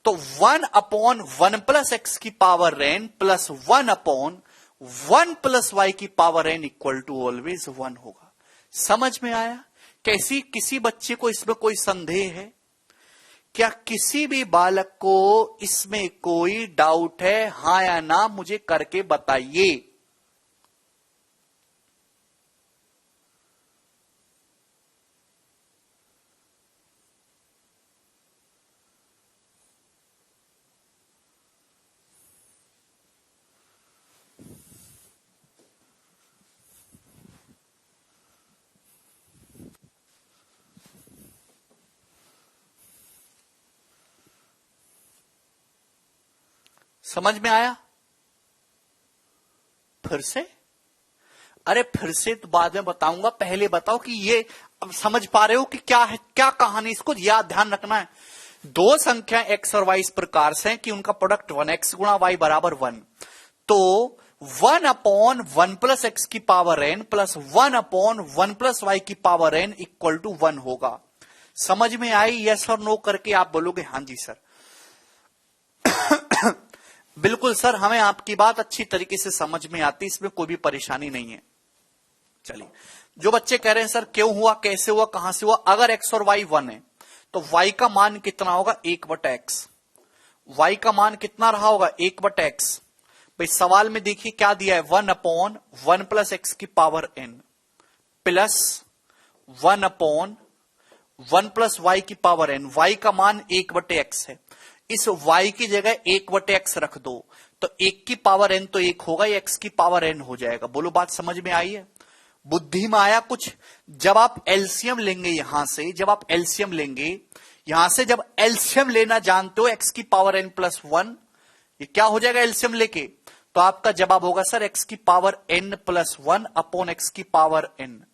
तो 1/1 प्लस एक्स की power n plus 1/1 plus y की power n equal to always 1 होगा। समझ में आया? कैसी किसी बच्चे को इसमें कोई संदेह है क्या? किसी भी बालक को इसमें कोई डाउट है? हां या ना मुझे करके बताइए। समझ में आया? फिर से? अरे फिर से तो बाद में बताऊंगा, पहले बताओ कि ये अब समझ पा रहे हो कि क्या है, क्या कहानी, इसको याद ध्यान रखना है। दो संख्या एक्स और वाई इस प्रकार से हैं कि उनका प्रोडक्ट 1x गुणा वाई बराबर 1, तो 1/1 प्लस एक्स की power n plus 1/1 plus y की पावर n इक्वल टू 1 होगा। समझ में आई? यस और नो करके आप बोलोगे हां जी सर। बिल्कुल सर, हमें आपकी बात अच्छी तरीके से समझ में आती, इसमें कोई भी परेशानी नहीं है। चलिए, जो बच्चे कह रहे हैं सर क्यों हुआ, कैसे हुआ, कहां से हुआ, अगर x और y 1 है तो y का मान कितना होगा? 1/x। y का मान कितना रहा होगा? 1/x। भाई सवाल में देखिए क्या दिया है, 1/1 प्लस एक्स की power n plus 1/1 plus y की पावर n। y का मान 1/x है, इस y की जगह 1/x रख दो, तो 1 की पावर n तो 1 होगा, ये x की पावर n हो जाएगा। बोलो बात समझ में आई है? बुद्धि में आया कुछ? जब आप एलसीएम लेंगे यहां से, जब आप एलसीएम लेंगे यहां से, जब एलसीएम लेना जानते हो x की पावर n प्लस 1, ये क्या हो जाएगा एलसीएम लेके? तो आपका जवाब होगा सर x की power n plus 1 upon x की पावर n।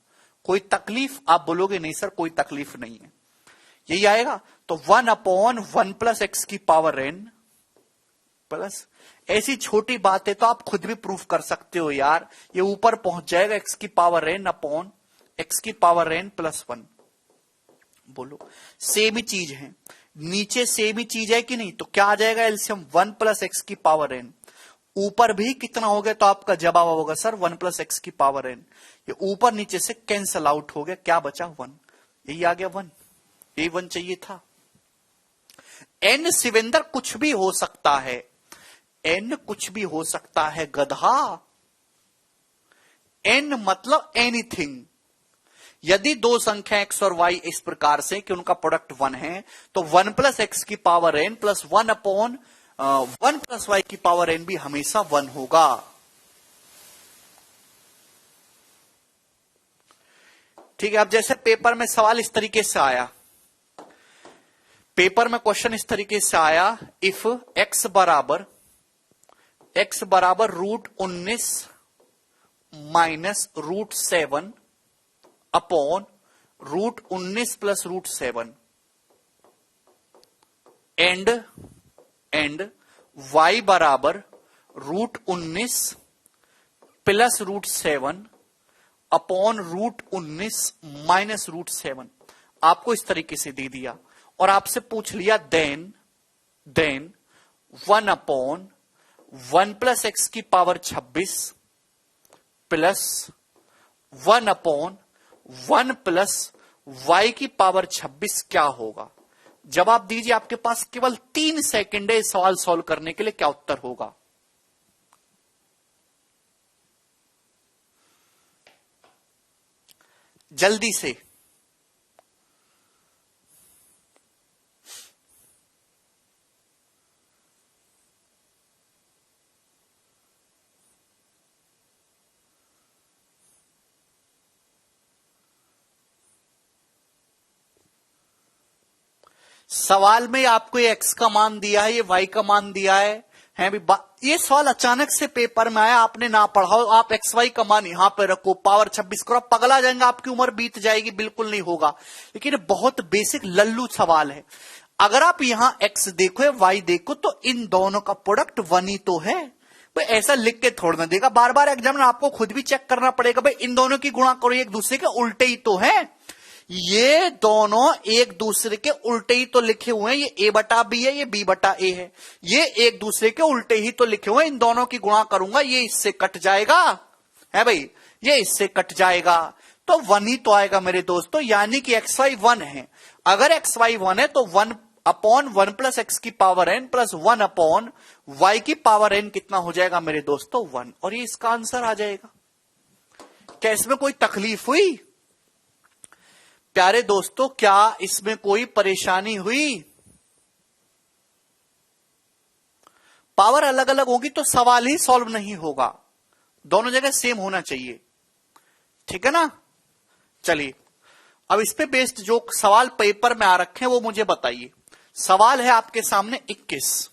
कोई तकलीफ? आप बोलोगे नहीं सर कोई तकलीफ नहीं है, यही आएगा। तो 1/1 प्लस एक्स की पावर n प्लस, ऐसी छोटी बात है तो आप खुद भी प्रूफ कर सकते हो यार, ये ऊपर पहुंच जाएगा एक्स की पावर n अपॉन एक्स की पावर n प्लस 1। बोलो सेम ही चीज है, नीचे सेम ही चीज है कि नहीं? तो क्या आ जाएगा एलसीएम? 1 प्लस एक्स की पावर n, ऊपर भी कितना हो गया? तो आपका जवाब होगा सर 1 प्लस एक्स की पावर n। ये ऊपर नीचे से कैंसल आउट हो गया, क्या बचा? 1। यही आ गया 1, यही 1 चाहिए था। n शिवेंद्र कुछ भी हो सकता है, n कुछ भी हो सकता है गधा, n मतलब एनीथिंग। यदि दो संख्या x और y इस प्रकार से कि उनका प्रोडक्ट 1 है, तो 1 प्लस एक्स की power n plus 1/1 plus y की पावर n भी हमेशा 1 होगा। ठीक है, अब जैसे पेपर में सवाल इस तरीके से आया, पेपर में क्वेश्चन इस तरीके से आया, इफ x बराबर √19 minus √7 upon √19 plus √7 and y बराबर √19 प्लस √7 अपॉन √19 माइनस √7। आपको इस तरीके से दे दिया और आपसे पूछ लिया देन 1/1 प्लस एक्स की पावर 26 प्लस 1/1 प्लस वाई की पावर 26 क्या होगा? जवाब दीजिए, आपके पास केवल 3 सेकंड है इस सवाल सॉल्व करने के लिए। क्या उत्तर होगा? जल्दी से। सवाल में आपको ये x का मान दिया है, ये y का मान दिया है भी। ये सवाल अचानक से पेपर में आया, आपने ना पढ़ा हो, आप एक्स वाई का मान यहां पे रखो, पावर 26 करो, आप पगला जाएंगे, आपकी उम्र बीत जाएगी। बिल्कुल नहीं होगा। लेकिन ये बहुत बेसिक लल्लू सवाल है। अगर आप यहां x देखो या y देखो तो इन दोनों का प्रोडक्ट 1 ही तो है भाई। ऐसा लिख के थोड़ ना देगा, बार बार एग्जाम में आपको खुद भी चेक करना पड़ेगा भाई, इन दोनों की गुणा करो, एक दूसरे के उल्टे ही तो है। ये दोनों एक दूसरे के उल्टे ही तो लिखे हुए हैं। ये a बटा बी है, ये b बटा a है। ये एक दूसरे के उल्टे ही तो लिखे हुए हैं। इन दोनों की गुणा करूंगा, ये इससे कट जाएगा है भाई, ये इससे कट जाएगा तो 1 ही तो आएगा मेरे दोस्तों। यानी कि एक्स वाई 1 है। अगर एक्स वाई 1 है तो 1 अपॉन 1 प्लस एक्स की power n plus 1 upon y की पावर n कितना हो जाएगा मेरे दोस्तों? 1। और ये इसका आंसर आ जाएगा। क्या इसमें कोई तकलीफ हुई प्यारे दोस्तों? क्या इसमें कोई परेशानी हुई? पावर अलग अलग होगी तो सवाल ही सॉल्व नहीं होगा, दोनों जगह सेम होना चाहिए। ठीक है ना? चलिए अब इस पे बेस्ड जो सवाल पेपर में आ रखे हैं वो मुझे बताइए। सवाल है आपके सामने 21,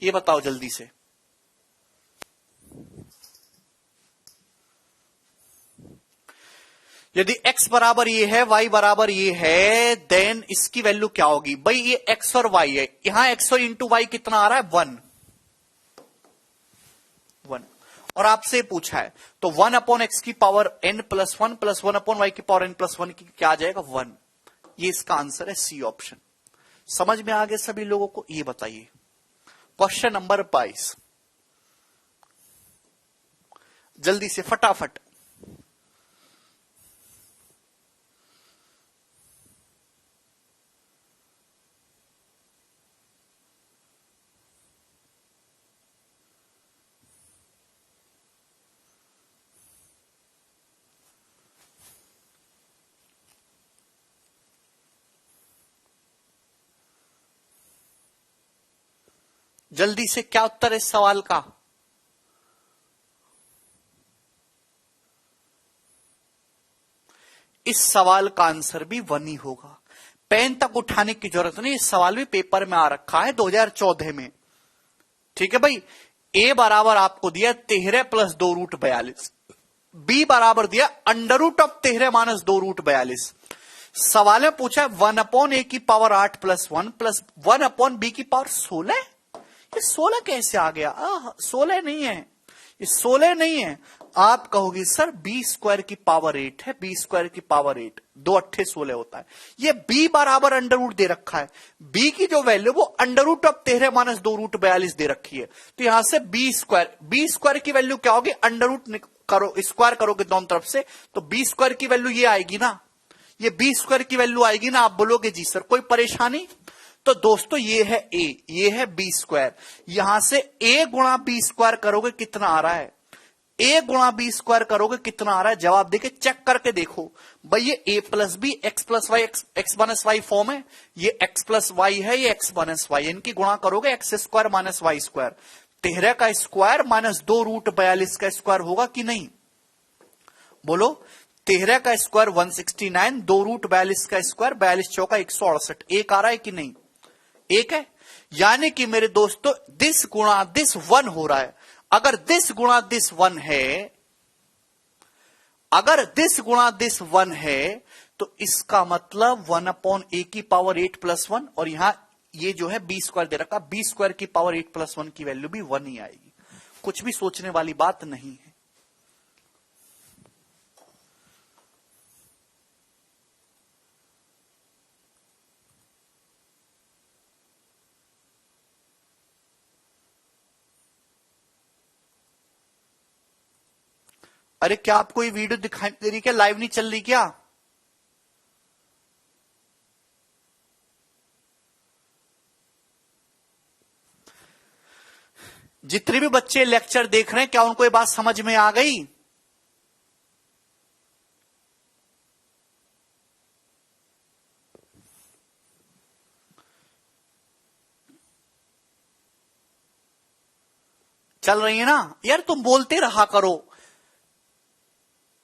ये बताओ जल्दी से। यदि x बराबर ये है, y बराबर ये है, देन इसकी वैल्यू क्या होगी? भाई ये x और y है, यहां x और इंटू वाई कितना आ रहा है? 1। और आपसे पूछा है तो 1 अपॉन एक्स की power n plus 1 plus 1 upon y की पावर n प्लस 1 की क्या आ जाएगा? 1। ये इसका आंसर है सी ऑप्शन। समझ में आ गया सभी लोगों को? ये बताइए क्वेश्चन नंबर 22, जल्दी से फटाफट। जल्दी से क्या उत्तर है इस सवाल का? इस सवाल का आंसर भी 1 ही होगा। पेन तक उठाने की जरूरत नहीं, इस सवाल भी पेपर में आ रखा है 2014 में। ठीक है भाई। ए बराबर आपको दिया 13 प्लस 2 रूट 42, बी बराबर दिया under root of 13 minus 2 root 42। सवाल में पूछा 1 अपॉन ए की power 8 plus 1 plus 1 upon b की पावर 16। ये 16 कैसे आ गया? 16 नहीं है, ये 16 नहीं है। आप कहोगे सर बी स्क्वायर की पावर 8 है, बी स्क्वायर की पावर 8, 2 अट्ठे 16 होता है। ये बी बराबर अंडर रूट दे रखा है, बी की जो वैल्यू वो under root of 13 minus 2 root 42 दे रखी है। तो यहां से बी स्क्वायर की वैल्यू क्या होगी? अंडर रूट करो, स्क्वायर करोगे दोनों तरफ से तो बी स्क्वायर की वैल्यू ये आएगी ना, ये बी स्क्वायर की वैल्यू आएगी ना। आप बोलोगे जी सर कोई परेशानी? तो दोस्तों ये है ए, ये है बी स्क्वायर। यहां से ए गुणा बी स्क्वायर करोगे कितना आ रहा है? ए गुणा बी स्क्वायर करोगे कितना आ रहा है? जवाब देके चेक करके देखो भाई। ये a plus b x plus y x minus y form है, ये एक्स प्लस वाई है, ये एक्स माइनस वाई। इनकी गुणा करोगे x square minus y square, 13 का स्क्वायर माइनस 2 रूट 42 का स्क्वायर होगा कि नहीं? बोलो। 13 का स्क्वायर 169, 2 रूट 42 का स्क्वायर 42 चौका 168। एक आ रहा है कि नहीं? एक है। यानी कि मेरे दोस्तों दिस गुणा दिस 1 हो रहा है। अगर दिस गुणा दिस 1 है, अगर दिस गुणा दिस 1 है तो इसका मतलब 1 अपॉन ए की पावर 8 प्लस 1, और यहां ये जो है बी स्क्वायर दे रखा, बी स्क्वायर की पावर 8 प्लस 1 की वैल्यू भी 1 ही आएगी। कुछ भी सोचने वाली बात नहीं है। अरे क्या आपको ये वीडियो दिखाई दे रही? क्या लाइव नहीं चल रही क्या? जितने भी बच्चे लेक्चर देख रहे हैं, क्या उनको ये बात समझ में आ गई? चल रही है ना यार? तुम बोलते रहा करो,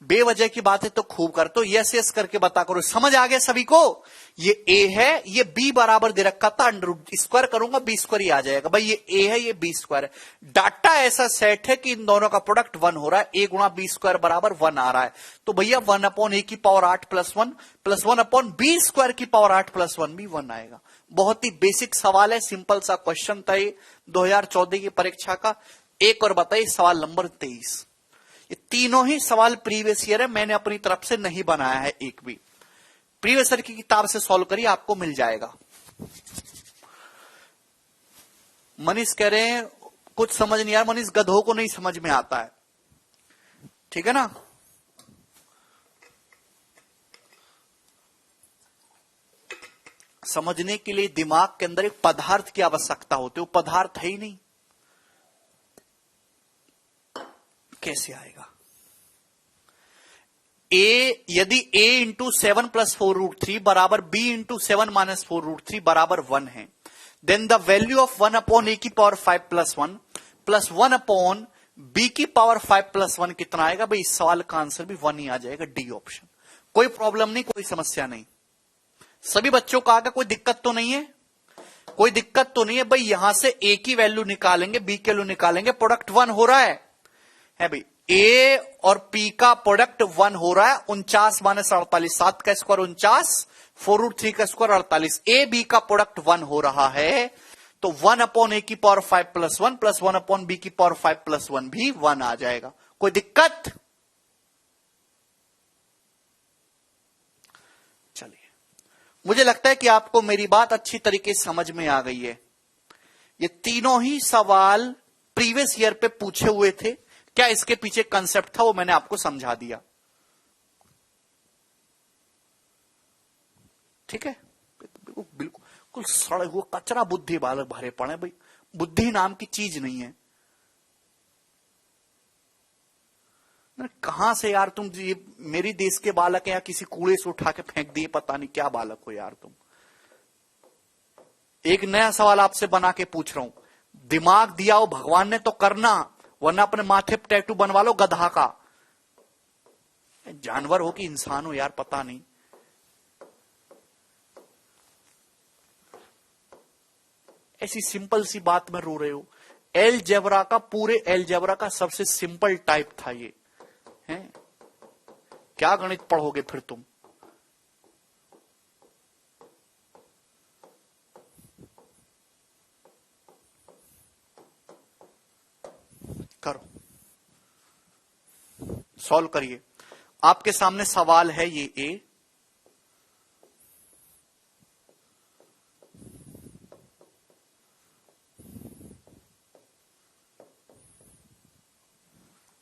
बेवजह की बातें तो खूब कर, तो यस यस करके बता करो। समझ आ गया सभी को? ये ए है, ये बी बराबर दे रखा था, अंडर रूट स्क्वायर करूंगा बी स्क्वायर ही आ जाएगा। भाई ये ए है, ये बी स्क्वायर है। डाटा ऐसा सेट है कि इन दोनों का प्रोडक्ट 1 हो रहा है, ए गुणा बी स्क्वायर बराबर 1 आ रहा है। तो भैया 1/a की power 8 plus 1 plus 1/b square की पावर 8 प्लस 1 भी 1 आएगा। बहुत ही बेसिक सवाल है, सिंपल सा क्वेश्चन था ये 2014 की परीक्षा का। एक और बताइए, सवाल नंबर 23। ये तीनों ही सवाल प्रीवियस ईयर है, मैंने अपनी तरफ से नहीं बनाया है एक भी। प्रीवियस ईयर की किताब से सॉल्व करिए, आपको मिल जाएगा। मनीष कह रहे हैं कुछ समझ नहीं आ रहा। मनीष, गधों को नहीं समझ में आता है, ठीक है ना? समझने के लिए दिमाग के अंदर एक पदार्थ की आवश्यकता होती है, वो पदार्थ है ही नहीं, कैसे आएगा? ए, यदि a इंटू 7 प्लस 4√3 बराबर b इंटू 7 माइनस 4√3 बराबर 1 है, then the value of 1/a की पावर 5 प्लस 1 प्लस 1/b की पावर 5 प्लस 1 कितना आएगा? भाई इस सवाल का आंसर भी 1 ही आ जाएगा, डी ऑप्शन। कोई प्रॉब्लम नहीं, कोई समस्या नहीं। सभी बच्चों को आगे कोई दिक्कत तो नहीं है? कोई दिक्कत तो नहीं है? भाई यहां से a की वैल्यू निकालेंगे, b की वैल्यू निकालेंगे, प्रोडक्ट 1 हो रहा है भाई। ए और पी का प्रोडक्ट 1 हो रहा है। 49 माइनस 48, 7 का स्क्वायर 49, 4√3 का स्क्वायर 48। ए बी का प्रोडक्ट 1 हो रहा है, तो 1/a की पावर 5 प्लस 1 प्लस 1/b की पावर 5 प्लस 1 भी 1 आ जाएगा। कोई दिक्कत? चलिए, मुझे लगता है कि आपको मेरी बात अच्छी तरीके से समझ में आ गई है। ये तीनों ही सवाल प्रीवियस ईयर पे पूछे हुए थे। क्या इसके पीछे कंसेप्ट था वो मैंने आपको समझा दिया, ठीक है? बिल्कुल सड़े हुए कचरा बुद्धि बालक भरे पड़े भाई, बुद्धि नाम की चीज नहीं है। कहां से यार तुम, ये मेरी देश के बालक है या किसी कूड़े से उठा के फेंक दिए, पता नहीं क्या बालक हो यार तुम। एक नया सवाल आपसे बना के पूछ रहा हूं, दिमाग दिया हो भगवान ने तो करना, वरना अपने माथे पे टैटू बनवा लो गधा का। जानवर हो कि इंसान हो यार, पता नहीं। ऐसी सिंपल सी बात में रो रहे हो। एलजेब्रा का, पूरे एलजेब्रा का सबसे सिंपल टाइप था ये, है? क्या गणित पढ़ोगे फिर तुम? करो, सॉल्व करिए। आपके सामने सवाल है ये ए,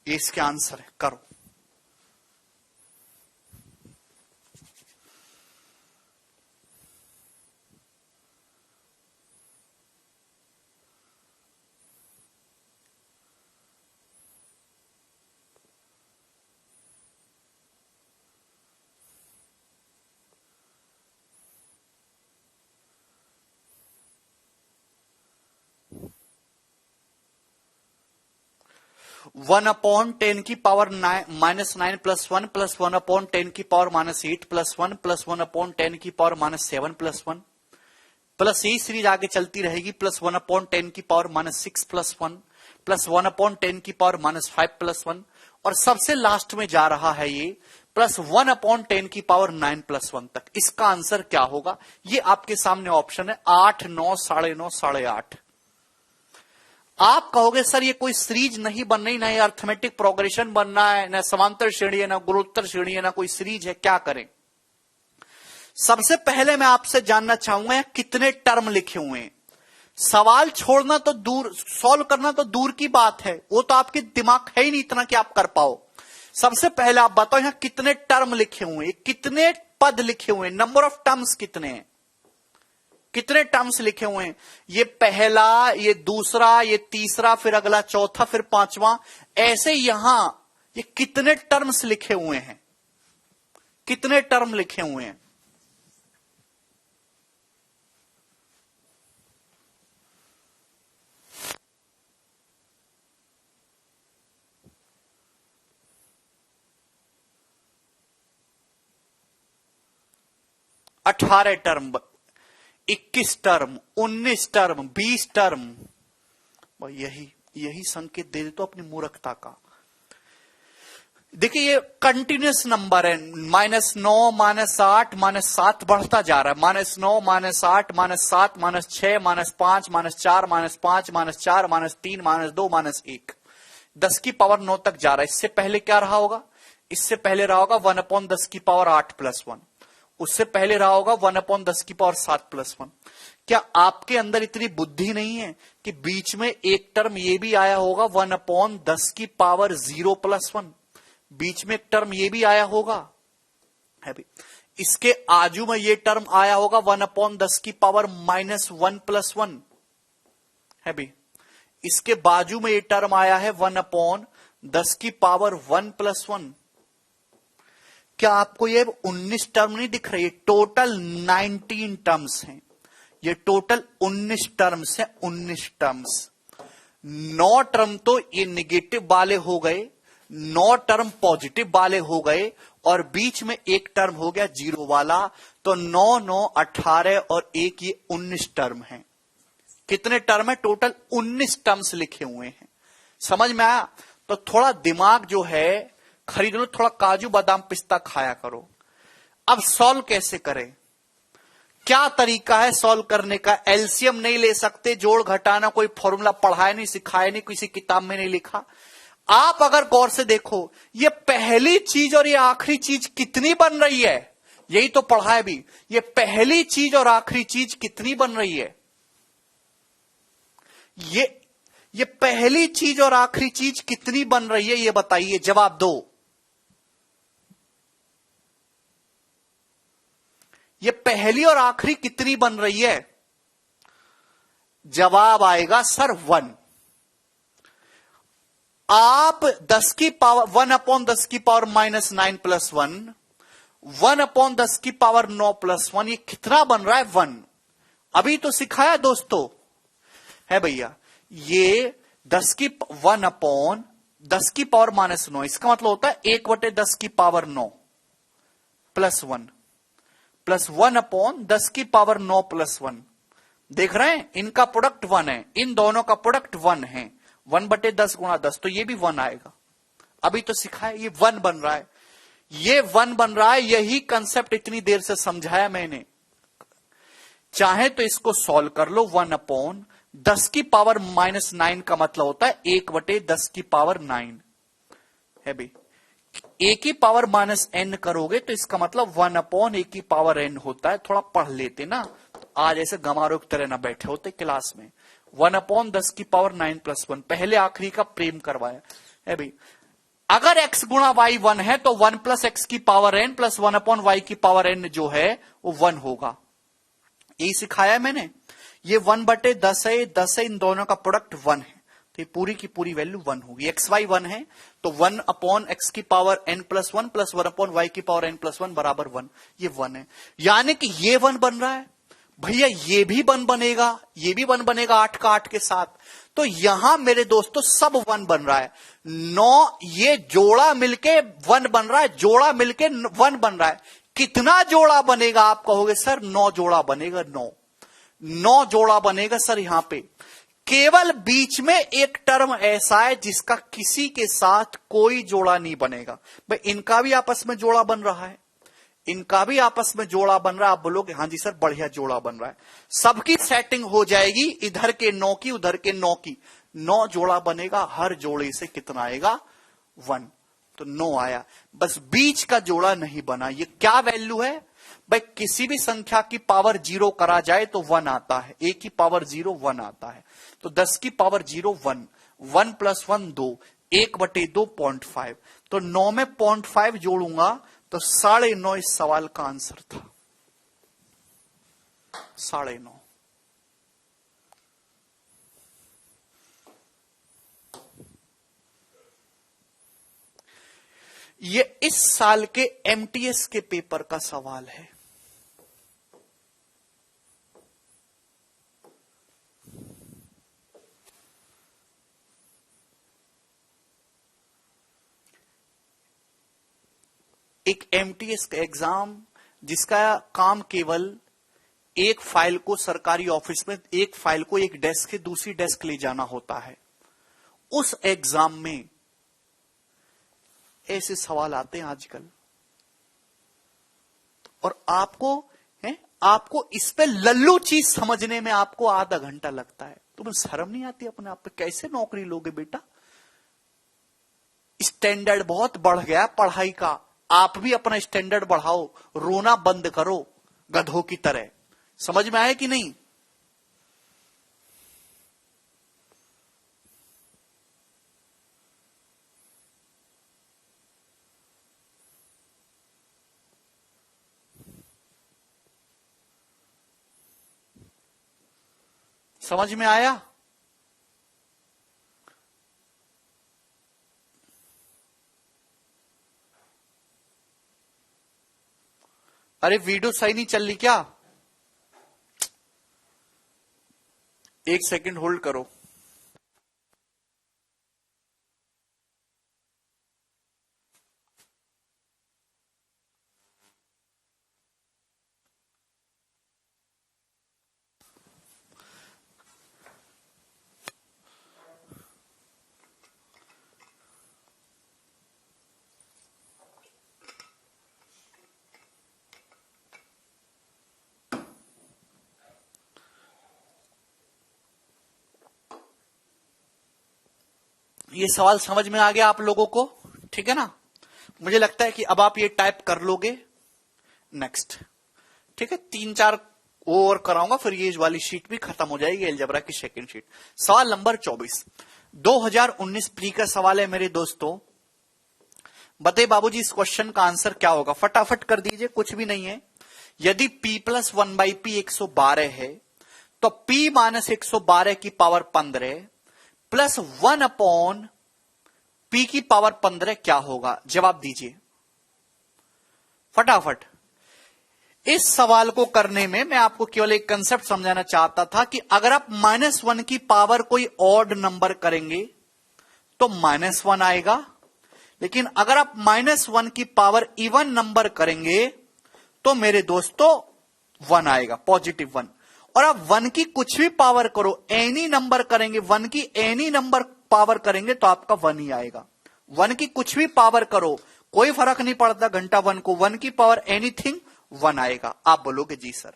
इसके आंसर है, करो। वन अपॉन 10 की पावर -9 प्लस 1 प्लस 1/10 की पावर -8 प्लस 1 प्लस 1/10 की पावर -7 प्लस 1 प्लस यही सीरीज आगे चलती रहेगी, प्लस 1/10 की पावर -6 प्लस 1 प्लस 1/10 की पावर -5 प्लस 1, और सबसे लास्ट में जा रहा है ये प्लस 1/10 की पावर 9 प्लस 1 तक। इसका आंसर क्या होगा? ये आपके सामने ऑप्शन है 8, 9, 9.5, 8.5। आप कहोगे सर ये कोई सीरीज नहीं बन रही, ना ये अर्थमेटिक प्रोग्रेशन बनना है, ना समांतर श्रेणी है, ना गुणोत्तर श्रेणी है, ना कोई सीरीज है, क्या करें? सबसे पहले मैं आपसे जानना चाहूंगा कितने टर्म लिखे हुए हैं। सवाल छोड़ना तो दूर, सॉल्व करना तो दूर की बात है, वो तो आपके दिमाग है ही नहीं इतना कि आप कर पाओ। सबसे पहले आप बताओ यहां कितने टर्म लिखे हुए हैं, कितने पद लिखे हुए हैं, नंबर ऑफ टर्म्स कितने हैं? कितने टर्म्स लिखे हुए हैं? ये पहला, ये दूसरा, ये तीसरा, फिर अगला चौथा, फिर पांचवा, ऐसे यहां ये कितने टर्म्स लिखे हुए हैं? कितने टर्म लिखे हुए हैं? अठारह टर्म, 21 टर्म, 19 टर्म, 20 टर्म। यही यही संकेत दे दे तो अपनी मूर्खता का। देखिए ये कंटिन्यूस नंबर है, -9, -8, -7 बढ़ता जा रहा है। -9, -8, -7, -6, -5, -4, -5, -4, -3, -2, -1, 10 की पावर 9 तक जा रहा है। इससे पहले क्या रहा होगा? इससे पहले रहा होगा 1/10 की पावर 8 + 1। उससे पहले रहा होगा 1/10 की पावर 7 + 1। क्या आपके अंदर इतनी बुद्धि नहीं है कि बीच में एक टर्म ये भी आया होगा 1/10 की पावर 0 + 1? बीच में एक टर्म ये भी आया होगा, है भी। इसके आजू में ये टर्म आया होगा 1/10 की पावर -1 + 1, है भी। इसके बाजू में ये टर्म आया है 1/10 की पावर 1 + 1। क्या आपको ये 19 टर्म नहीं दिख रही है? टोटल 19 टर्म्स हैं। ये टोटल 19 टर्म्स हैं, 19 टर्म्स। 9 टर्म तो ये निगेटिव वाले हो गए, 9 टर्म पॉजिटिव वाले हो गए, और बीच में एक टर्म हो गया 0 वाला। तो 9, 9, 18 और 1, ये 19 टर्म हैं। कितने टर्म है? टोटल 19 टर्म्स लिखे हुए हैं। समझ में आया? तो थोड़ा दिमाग जो है खरीद लो, थोड़ा काजू बादाम पिस्ता खाया करो। अब सॉल्व कैसे करें? क्या तरीका है सॉल्व करने का? एलसीएम नहीं ले सकते, जोड़ घटाना कोई फॉर्मूला पढ़ाया नहीं, सिखाया नहीं, किसी किताब में नहीं लिखा। आप अगर गौर से देखो, ये पहली चीज और ये आखिरी चीज कितनी बन रही है? यही तो पढ़ा है भी। ये पहली चीज और आखिरी चीज कितनी बन रही है? ये पहली चीज और आखिरी चीज कितनी बन रही है? ये बताइए, जवाब दो। ये पहली और आखिरी कितनी बन रही है? जवाब आएगा सर 1। आप 10 की पावर 1/10 की पावर -9 + 1, 1/10 की पावर 9 + 1, ये कितना बन रहा है? 1। अभी तो सिखाया दोस्तों, है भैया। ये 10 की 1/10 की पावर -9, इसका मतलब होता है 1/10 की पावर 9 + 1 प्लस 1/10 की पावर 9 + 1। देख रहे हैं, इनका प्रोडक्ट 1 है, इन दोनों का प्रोडक्ट 1 है। 1/10 × 10, तो ये भी 1 आएगा। अभी तो सिखाया, ये 1 बन रहा है, ये 1 बन रहा है। यही कंसेप्ट इतनी देर से समझाया मैंने। चाहे तो इसको सॉल्व कर लो। 1/10 की पावर -9 का मतलब होता है 1/10 की पावर 9, है भी। a की पावर -n करोगे तो इसका मतलब 1/a की पावर n होता है। थोड़ा पढ़ लेते ना, आज ऐसे गमारों की तरह ना बैठे होते क्लास में। 1/10 की पावर 9 + 1, पहले आखिरी का प्रेम करवाया, है भाई। अगर x × y 1 है तो 1 + x की पावर n + 1/y की पावर n जो है वो 1 होगा। यही सिखाया मैंने। ये 1/10 है, 10 है, इन दोनों का प्रोडक्ट 1 है, तो ये पूरी की पूरी वैल्यू 1 होगी। xy 1 है तो 1/x की पावर n + 1 + 1/y की पावर n + 1 बराबर 1, ये 1 है। यानी कि ये 1 बन रहा है भैया, ये भी 1 बनेगा, ये भी 1 बनेगा 8 का 8 के साथ। तो यहां मेरे दोस्तों सब 1 बन रहा है। 9 ये जोड़ा मिलके 1 बन रहा है, जोड़ा मिलके 1 बन रहा है। कितना जोड़ा बनेगा आप कहोगे? सर 9 जोड़ा बनेगा। 9 जोड़ा बनेगा सर। यहां पे केवल बीच में एक टर्म ऐसा है जिसका किसी के साथ कोई जोड़ा नहीं बनेगा। भाई इनका भी आपस में जोड़ा बन रहा है, इनका भी आपस में जोड़ा बन रहा है। आप बोलोगे हाँ जी सर बढ़िया जोड़ा बन रहा है। सबकी सेटिंग हो जाएगी, इधर के 9 की उधर के 9 की, 9 जोड़ा बनेगा। हर जोड़े से कितना आएगा? 1। तो 9 आया, बस बीच का जोड़ा नहीं बना। ये क्या वैल्यू है भाई? किसी भी संख्या की पावर 0 करा जाए तो 1 आता है। a की पावर 0 1 आता है। तो 10 की पावर 0 1, 1 + 1 2, 1/2 0.5। तो 9 में 0.5 जोड़ूंगा तो 9.5 इस सवाल का आंसर था। 9.5। ये इस साल के एमटीएस के पेपर का सवाल है। एक एमटीएस का एग्जाम जिसका काम केवल एक फाइल को सरकारी ऑफिस में, एक फाइल को एक डेस्क से दूसरी डेस्क ले जाना होता है, उस एग्जाम में ऐसे सवाल आते हैं आजकल। और आपको इस पे लल्लू चीज समझने में आपको आधा घंटा लगता है। तुम्हें शर्म नहीं आती अपने आप पे? कैसे नौकरी लोगे बेटा? स्टैंडर्ड बहुत बढ़ गया पढ़ाई का, आप भी अपना स्टैंडर्ड बढ़ाओ, रोना बंद करो गधों की तरह। समझ में आया कि नहीं? समझ में आया? अरे वीडियो सही नहीं चल रही क्या? एक सेकंड होल्ड करो। ये सवाल समझ में आ गया आप लोगों को? ठीक है ना? मुझे लगता है कि अब आप ये टाइप कर लोगे। नेक्स्ट, ठीक है, 3-4 और कराऊंगा, फिर ये वाली शीट भी खत्म हो जाएगी, अलजेब्रा की सेकंड शीट। सवाल नंबर 24, 2019 प्री का सवाल है मेरे दोस्तों। बताइए बाबूजी इस क्वेश्चन का आंसर क्या होगा? फटाफट कर दीजिए, कुछ भी नहीं है। यदि p प्लस 1/p 112 है तो p माइनस 112 की पावर 15 प्लस 1 अपॉन p की पावर 15 क्या होगा? जवाब दीजिए फटाफट। इस सवाल को करने में मैं आपको केवल एक कंसेप्ट समझाना चाहता था कि अगर आप -1 की पावर कोई ऑड नंबर करेंगे तो -1 आएगा, लेकिन अगर आप -1 की पावर इवन नंबर करेंगे तो मेरे दोस्तों 1 आएगा, पॉजिटिव 1। और आप 1 की कुछ भी पावर करो, एनी नंबर करेंगे, 1 की एनी नंबर पावर करेंगे तो आपका 1 ही आएगा। 1 की कुछ भी पावर करो, कोई फर्क नहीं पड़ता घंटा 1 को, 1 की पावर एनीथिंग 1 आएगा। आप बोलोगे जी सर।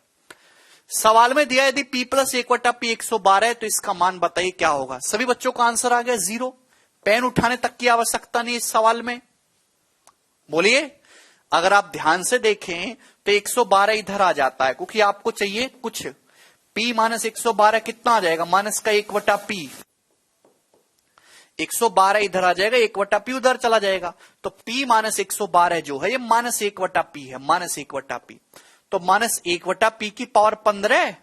सवाल में दिया यदि p प्लस 1/p 112 है तो इसका मान बताइए क्या होगा? सभी बच्चों का आंसर आ गया 0। पेन उठाने तक की आवश्यकता नहीं इस सवाल में। बोलिए, अगर आप ध्यान से देखें तो 112 इधर आ जाता है, क्योंकि आपको चाहिए कुछ p माइनस 112 कितना आ जाएगा? माइनस का 1/p। 112 इधर आ जाएगा, 1/p उधर चला जाएगा, तो p माइनस 112 जो है ये माइनस 1/p है, माइनस 1/p। तो माइनस 1/p की पावर 15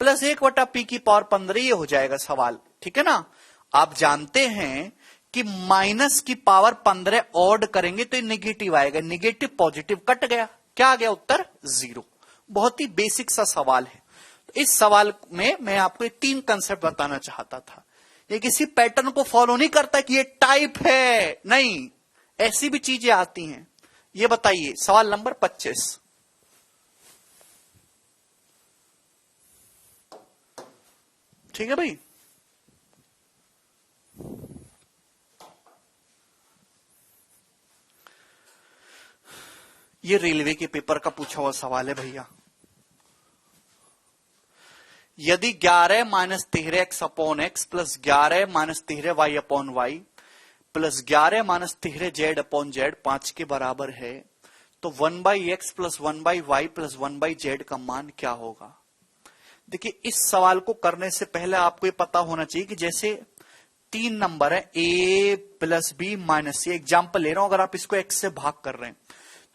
प्लस 1/p की पावर 15, ये हो जाएगा सवाल। ठीक है ना? आप जानते हैं कि माइनस की पावर 15 ऑड करेंगे तो ये निगेटिव आएगा, निगेटिव पॉजिटिव कट गया, क्या आ गया उत्तर? 0। बहुत ही बेसिक सा सवाल है। तो इस सवाल में मैं आपको ये 3 कंसेप्ट बताना चाहता था। ये किसी पैटर्न को फॉलो नहीं करता कि ये टाइप है, नहीं, ऐसी भी चीजें आती हैं। ये बताइए सवाल नंबर 25। ठीक है भाई? ये रेलवे के पेपर का पूछा हुआ सवाल है भैया। यदि 11 minus 13 x upon x plus 11 minus 13 y upon y plus 11 minus 13 z upon z 5 के बराबर है, तो 1/x plus 1/y plus 1/z का मान क्या होगा? देखिए, इस सवाल को करने से पहले आपको ये पता होना चाहिए कि जैसे 3 नंबर है a plus b minus c, example ले रहा हूं, अगर आप इसको x से भाग कर रहे हैं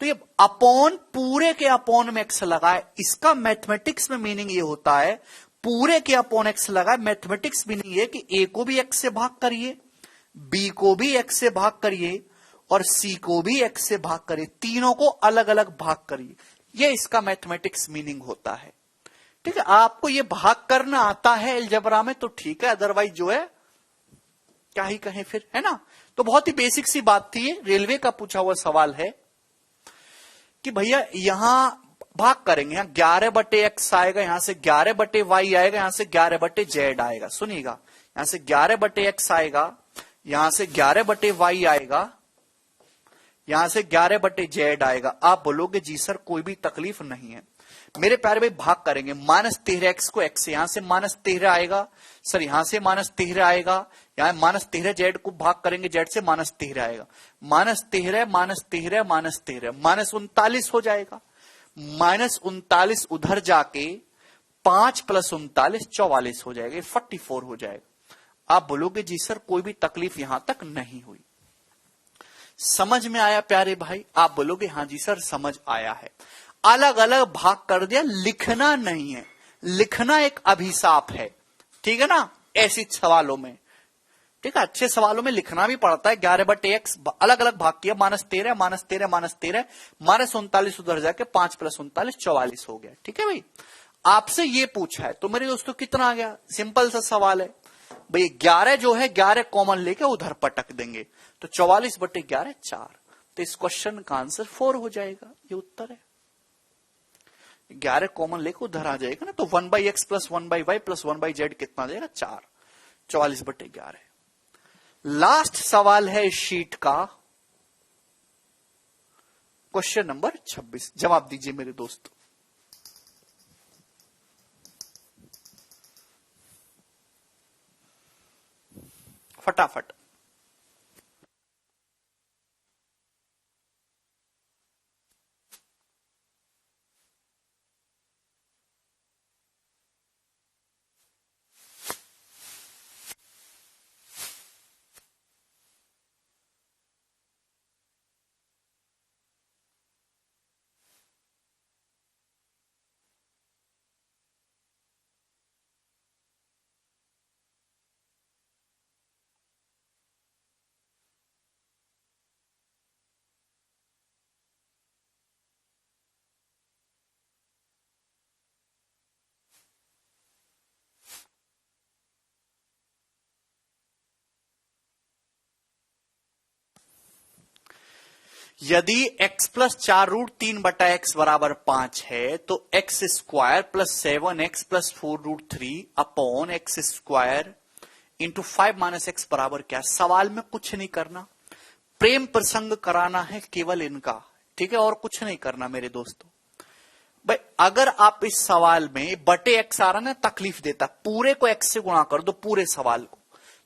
तो ये अपॉन, पूरे के अपॉन में x लगाए, इसका मैथमेटिक्स में मीनिंग ये होता है पूरे के अपॉन x लगाए। मैथमेटिक्स मीनिंग ये कि a को भी x से भाग करिए, b को भी x से भाग करिए और सी को भी एक्स से भाग करिए, तीनों को अलग अलग भाग करिए। ये इसका मैथमेटिक्स मीनिंग होता है। ठीक है, आपको ये भाग करना आता है अलजेब्रा में तो ठीक है, अदरवाइज जो है क्या ही कहें फिर, है ना। तो बहुत ही बेसिक सी बात थी, ये रेलवे का पूछा हुआ सवाल है कि भैया यहां भाग करेंगे, यहां 11/x आएगा, यहां से 11/y आएगा, यहां से 11/z आएगा। सुनिएगा, यहां से 11/x आएगा, यहां से 11/y आएगा, यहां से 11/z आएगा। आप बोलोगे जी सर कोई भी तकलीफ नहीं है। मेरे प्यारे भाई भाग करेंगे, -13x को x से, यहां से -13 आएगा सर, यहां से -13 आएगा, यहां -13 z को भाग करेंगे, z से -13 आएगा, -13 -13 -13 -39 हो जाएगा। -39 उधर जाके 5 + 39 44 हो जाएगा, 44 हो जाएगा। आप बोलोगे जी सर कोई भी तकलीफ यहां तक नहीं हुई। समझ में आया प्यारे भाई? आप बोलोगे हाँ जी सर समझ आया है। अलग अलग भाग कर दिया, लिखना नहीं है, लिखना एक अभिशाप है, ठीक है ना, ऐसी सवालों में। ठीक है, अच्छे सवालों में लिखना भी पड़ता है। 11/x अलग अलग भाग किया, -13 -13 -13 -39 उधर जाके 5 + 39 44 हो गया। ठीक है भाई, आपसे ये पूछा है तो मेरे दोस्तों कितना आ गया, सिंपल सा सवाल है भाई। 11 जो है 11 कॉमन लेके उधर पटक देंगे तो 44/11 4, तो इस क्वेश्चन का आंसर 4 हो जाएगा, ये उत्तर है। 11 कॉमन लेके उधर आ जाएगा ना, तो 1/x + 1/y + 1/z कितना देगा 4, 44/11। लास्ट सवाल है इस शीट का, क्वेश्चन नंबर 26, जवाब दीजिए मेरे दोस्त। फटाफट। यदि x + 4√3/x = 5 है तो x² + 7x + 4√3 upon x² into 5 - x बराबर क्या। सवाल में कुछ नहीं करना, प्रेम प्रसंग कराना है केवल इनका, ठीक है, और कुछ नहीं करना मेरे दोस्तों। भाई अगर आप इस सवाल में बटे x आ रहा ना तकलीफ देता, पूरे को x से गुणा कर दो, पूरे सवाल को,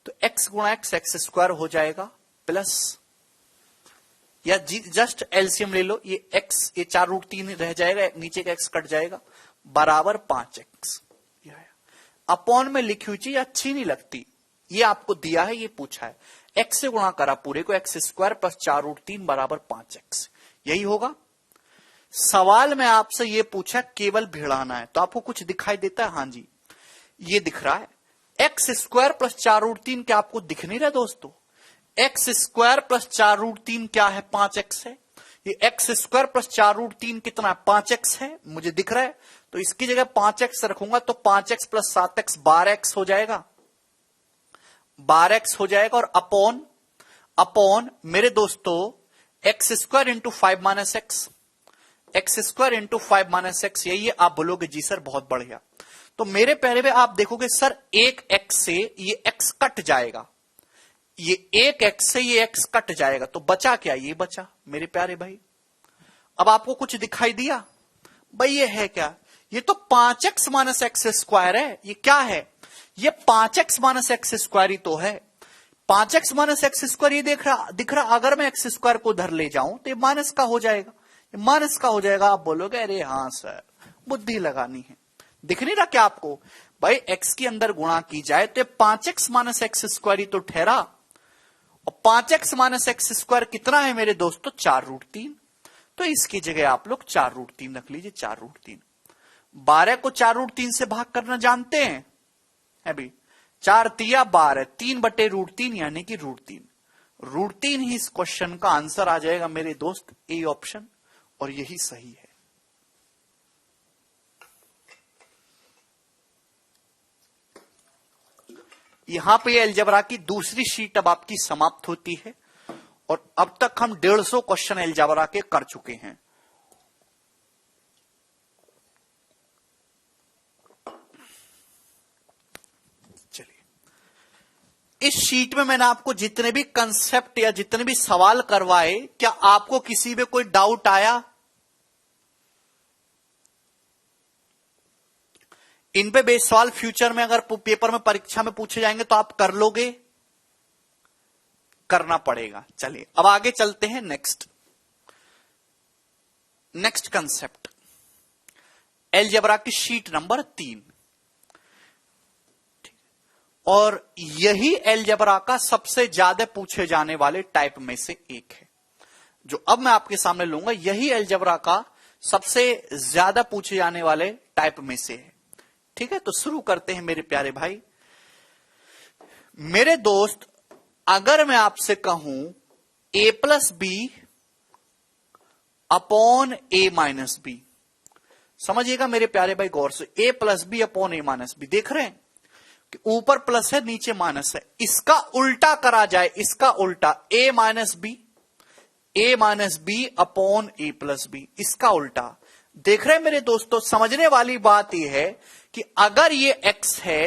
तो x × x x² हो जाएगा, प्लस या जस्ट एलसीएम ले लो, ये x ये 4√3 रह जाएगा, नीचे का x कट जाएगा, बराबर 5x। अपॉन में लिखी हुई चीज अच्छी नहीं लगती, ये आपको दिया है, ये पूछा है, x से गुणा करा पूरे को, x² + 4√3 बराबर 5x, यही होगा। सवाल में आपसे ये पूछा केवल भिड़ाना है, तो आपको कुछ दिखाई देता है? हाँ जी ये दिख रहा है, x² + 4√3 क्या आपको दिख नहीं रहा दोस्तों? x² + 4√3 क्या है? 5x है। ये x² + 4√3 कितना है? 5x है, मुझे दिख रहा है, तो इसकी जगह 5x रखूंगा तो 5x + 7x 12x हो जाएगा, 12x हो जाएगा। और अपॉन मेरे दोस्तों x² × 5 - x, x² × 5 - x, यही है। आप बोलोगे जी सर बहुत बढ़िया, तो मेरे पहले में आप देखोगे सर एक x से ये x कट जाएगा, ये एक x से ये x कट जाएगा, तो बचा क्या? ये बचा मेरे प्यारे भाई। अब आपको कुछ दिखाई दिया? भाई ये है क्या? ये तो 5x - x² है। ये क्या है? ये 5x - x² ही तो है। 5x - x² ये दिख रहा। अगर मैं x² को उधर ले जाऊं तो ये माइनस का हो जाएगा, ये माइनस का हो जाएगा। आप बोलोगे अरे हाँ सर बुद्धि लगानी है, दिख नहीं रहा क्या आपको? भाई x के अंदर गुणा की जाए तो 5x - x² ही तो ठहरा, और 5x - x² कितना है मेरे दोस्तों? 4√3। तो इसकी जगह आप लोग 4√3 रख लीजिए, 4√3। 12 को 4√3 से भाग करना जानते हैं अभी? 4 × 3 = 12, 3/√3 यानी कि √3, रूटीन ही इस क्वेश्चन का आंसर आ जाएगा मेरे दोस्त, ए ऑप्शन, और यही सही है। यहां पे अलजेब्रा की दूसरी शीट अब आपकी समाप्त होती है, और अब तक हम 150 क्वेश्चन अलजेब्रा के कर चुके हैं। चलिए, इस शीट में मैंने आपको जितने भी कंसेप्ट या जितने भी सवाल करवाए, क्या आपको किसी में कोई डाउट आया? इन पे बेस्ड सवाल फ्यूचर में अगर पेपर में परीक्षा में पूछे जाएंगे तो आप कर लोगे? करना पड़ेगा। चलिए अब आगे चलते हैं। नेक्स्ट कंसेप्ट, अलजेब्रा की शीट नंबर 3, और यही अलजेब्रा का सबसे ज्यादा पूछे जाने वाले टाइप में से एक है। जो अब मैं आपके सामने लूंगा, यही अलजेब्रा का सबसे ज्यादा पूछे जाने वाले टाइप में से है। ठीक है, तो शुरू करते हैं मेरे प्यारे भाई। मेरे दोस्त, अगर मैं आपसे कहूं a plus b upon a minus b, समझिएगा मेरे प्यारे भाई गौर से, a plus b upon a minus b, देख रहे हैं कि ऊपर प्लस है नीचे माइनस है, इसका उल्टा करा जाए, इसका उल्टा a minus b upon a plus b, इसका उल्टा। देख रहे हैं मेरे दोस्तों, समझने वाली बात यह है कि अगर ये x है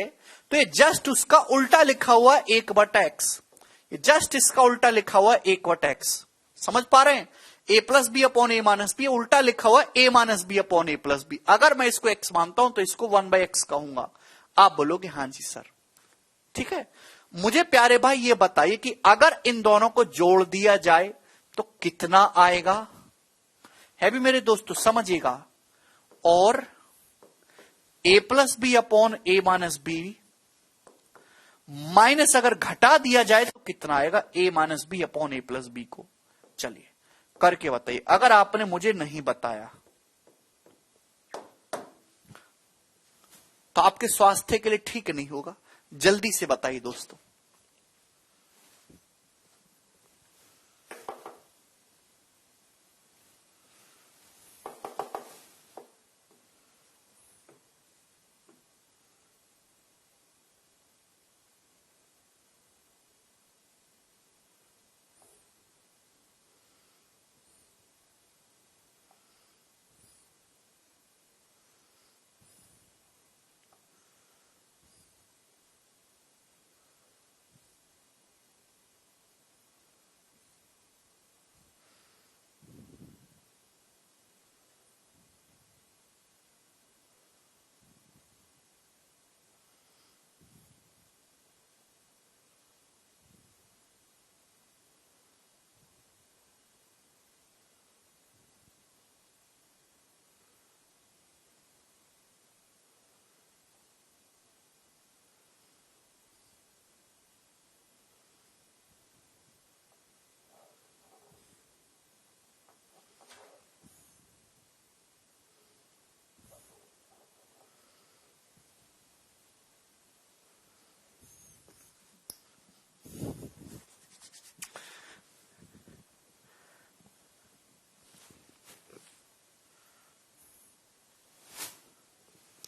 तो ये जस्ट उसका उल्टा लिखा हुआ 1/x, ये जस्ट इसका उल्टा लिखा हुआ 1/x। समझ पा रहे हैं? a plus b upon a minus b, उल्टा लिखा हुआ a minus b upon a plus b. अगर मैं इसको x मानता हूं तो इसको 1/x कहूंगा। आप बोलोगे हां जी सर, ठीक है। मुझे प्यारे भाई ये बताइए कि अगर इन दोनों को जोड़ दिया जाए तो कितना आएगा? है भी मेरे दोस्तों, समझिएगा। और a plus b upon a minus b minus अगर घटा दिया जाए तो कितना आएगा? a minus b upon a plus b को। चलिए करके बताइए, अगर आपने मुझे नहीं बताया तो आपके स्वास्थ्य के लिए ठीक नहीं होगा। जल्दी से बताइए दोस्तों।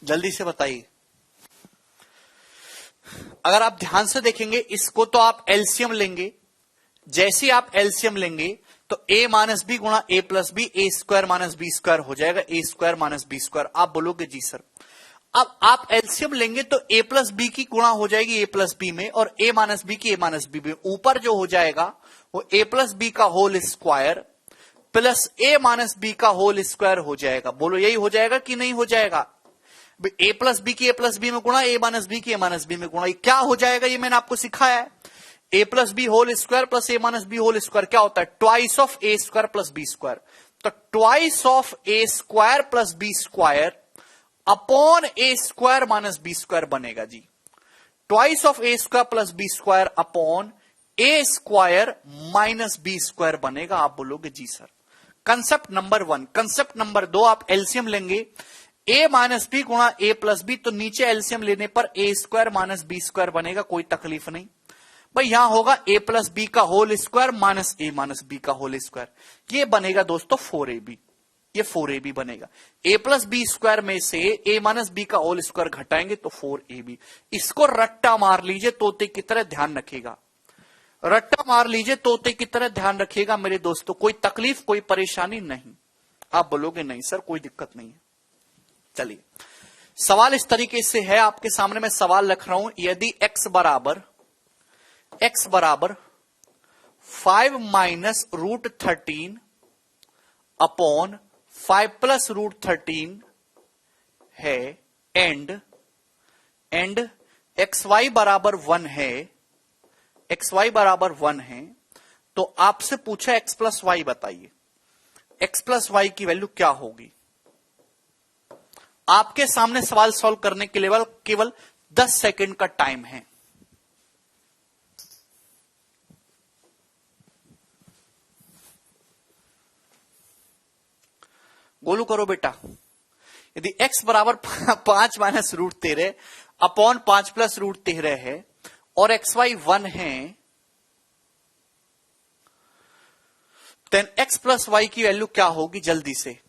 जल्दी से बताइए। अगर आप ध्यान से देखेंगे इसको तो आप एलसीएम लेंगे, जैसे आप एलसीएम लेंगे तो a माइनस बी गुणा a plus b, a square minus b square हो जाएगा, a square minus b square. आप बोलोगे जी सर। अब आप एलसीएम लेंगे तो a प्लस बी की गुणा हो जाएगी a प्लस बी में, और a माइनस बी की a माइनस बी में। ऊपर जो हो जाएगा वो a प्लस बी का whole square plus a minus b का होल स्क्वायर हो जाएगा। बोलो यही हो जाएगा कि नहीं हो जाएगा? a प्लस बी की a प्लस बी में गुणा, a माइनस बी की a माइनस बी में गुणा, ये क्या हो जाएगा? ये मैंने आपको सिखाया है। a plus b whole square plus a minus b whole square क्या होता है? Twice of a square plus b square. तो twice of a square plus b square upon a square minus b square बनेगा जी। Twice of a square plus b square upon a square minus b square बनेगा। आप बोलोगे जी sir. Concept number 1। Concept number 2, आप एलसीएम लेंगे a माइनस बी गुणा a प्लस बी, तो नीचे एलसीएम लेने पर a square minus b square बनेगा, कोई तकलीफ नहीं। भाई यहां होगा a प्लस बी का whole square minus a minus b का होल स्क्वायर, ये बनेगा दोस्तों 4ab, ये 4ab बनेगा। a प्लस बी स्क्वायर में से a माइनस बी का होल स्क्वायर घटाएंगे तो 4ab। इसको रट्टा मार लीजिए तोते की तरह, ध्यान रखिएगा, रट्टा मार लीजिए तोते की तरह, ध्यान रखिएगा मेरे दोस्तों, कोई तकलीफ कोई परेशानी नहीं। आप बोलोगे नहीं सर कोई दिक्कत नहीं है। चलिए सवाल इस तरीके से है, आपके सामने मैं सवाल रख रहा हूं, यदि x बराबर 5 minus root 13 upon 5 plus root 13 है एंड xy बराबर 1 है, xy बराबर 1 है, तो आपसे पूछा x प्लस वाई बताइए, x प्लस वाई की वैल्यू क्या होगी। आपके सामने सवाल सॉल्व करने के लिए केवल 10 सेकंड का टाइम है। गोलू करो बेटा। यदि x बराबर 5 minus root 13 upon 5 plus root 13 है और xy 1 है, देन x प्लस वाई की वैल्यू क्या होगी जल्दी से।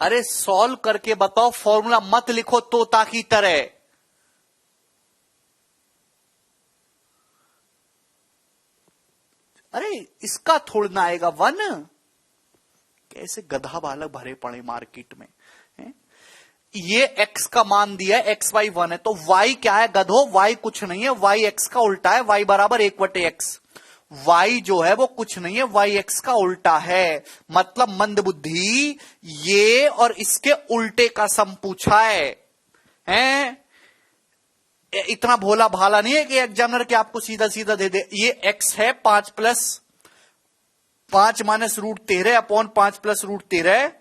अरे सॉल्व करके बताओ, फॉर्मूला मत लिखो तोता की तरह। अरे इसका थोड़ा ना आएगा 1, कैसे गधा बालक भरे पड़े मार्केट में है? ये x का मान दिया है, x y 1 है, तो y क्या है गधो, y कुछ नहीं है, y x का उल्टा है, y बराबर 1/x। y जो है वो कुछ नहीं है, y x का उल्टा है, मतलब मंदबुद्धि ये और इसके उल्टे का सम पूछा है? इतना भोला भाला नहीं है कि एग्जामिनर के आपको सीधा सीधा दे दे। ये x है 5 plus 5 minus root 13 upon 5 plus root 13,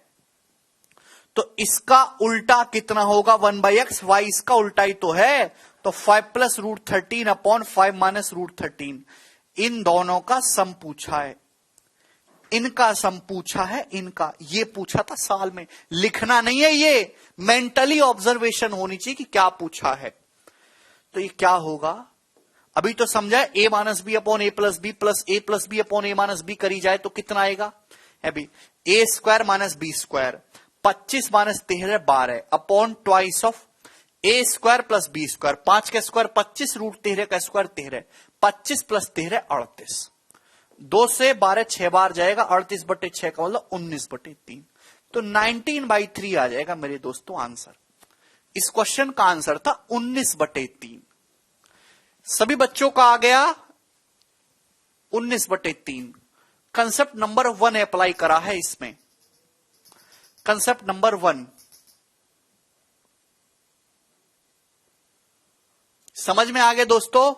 तो इसका उल्टा कितना होगा 1/x, y इसका उल्टा ही तो है, तो 5 plus root 13 upon 5 minus root 13। इन दोनों का सम पूछा है, इनका सम पूछा है, इनका ये पूछा था साल में, लिखना नहीं है, ये मेंटली ऑब्जर्वेशन होनी चाहिए कि क्या पूछा है। तो ये क्या होगा अभी तो समझा, a minus b upon a plus b plus a plus b upon a minus b करी जाए तो कितना आएगा अभी, a square minus b square 25 minus 13 12 upon twice of a square plus b square, 5 का स्क्वायर 25 रूट 13 का स्क्वायर 13, 25 प्लस 13 38, 2 से 12 6 बार जाएगा, 38/6 का मतलब 19/3, तो 19/3 आ जाएगा मेरे दोस्तों आंसर। इस क्वेश्चन का आंसर था 19/3। सभी बच्चों का आ गया 19/3। कंसेप्ट नंबर 1 अप्लाई करा है इसमें, कंसेप्ट नंबर 1 समझ में आ गए दोस्तों,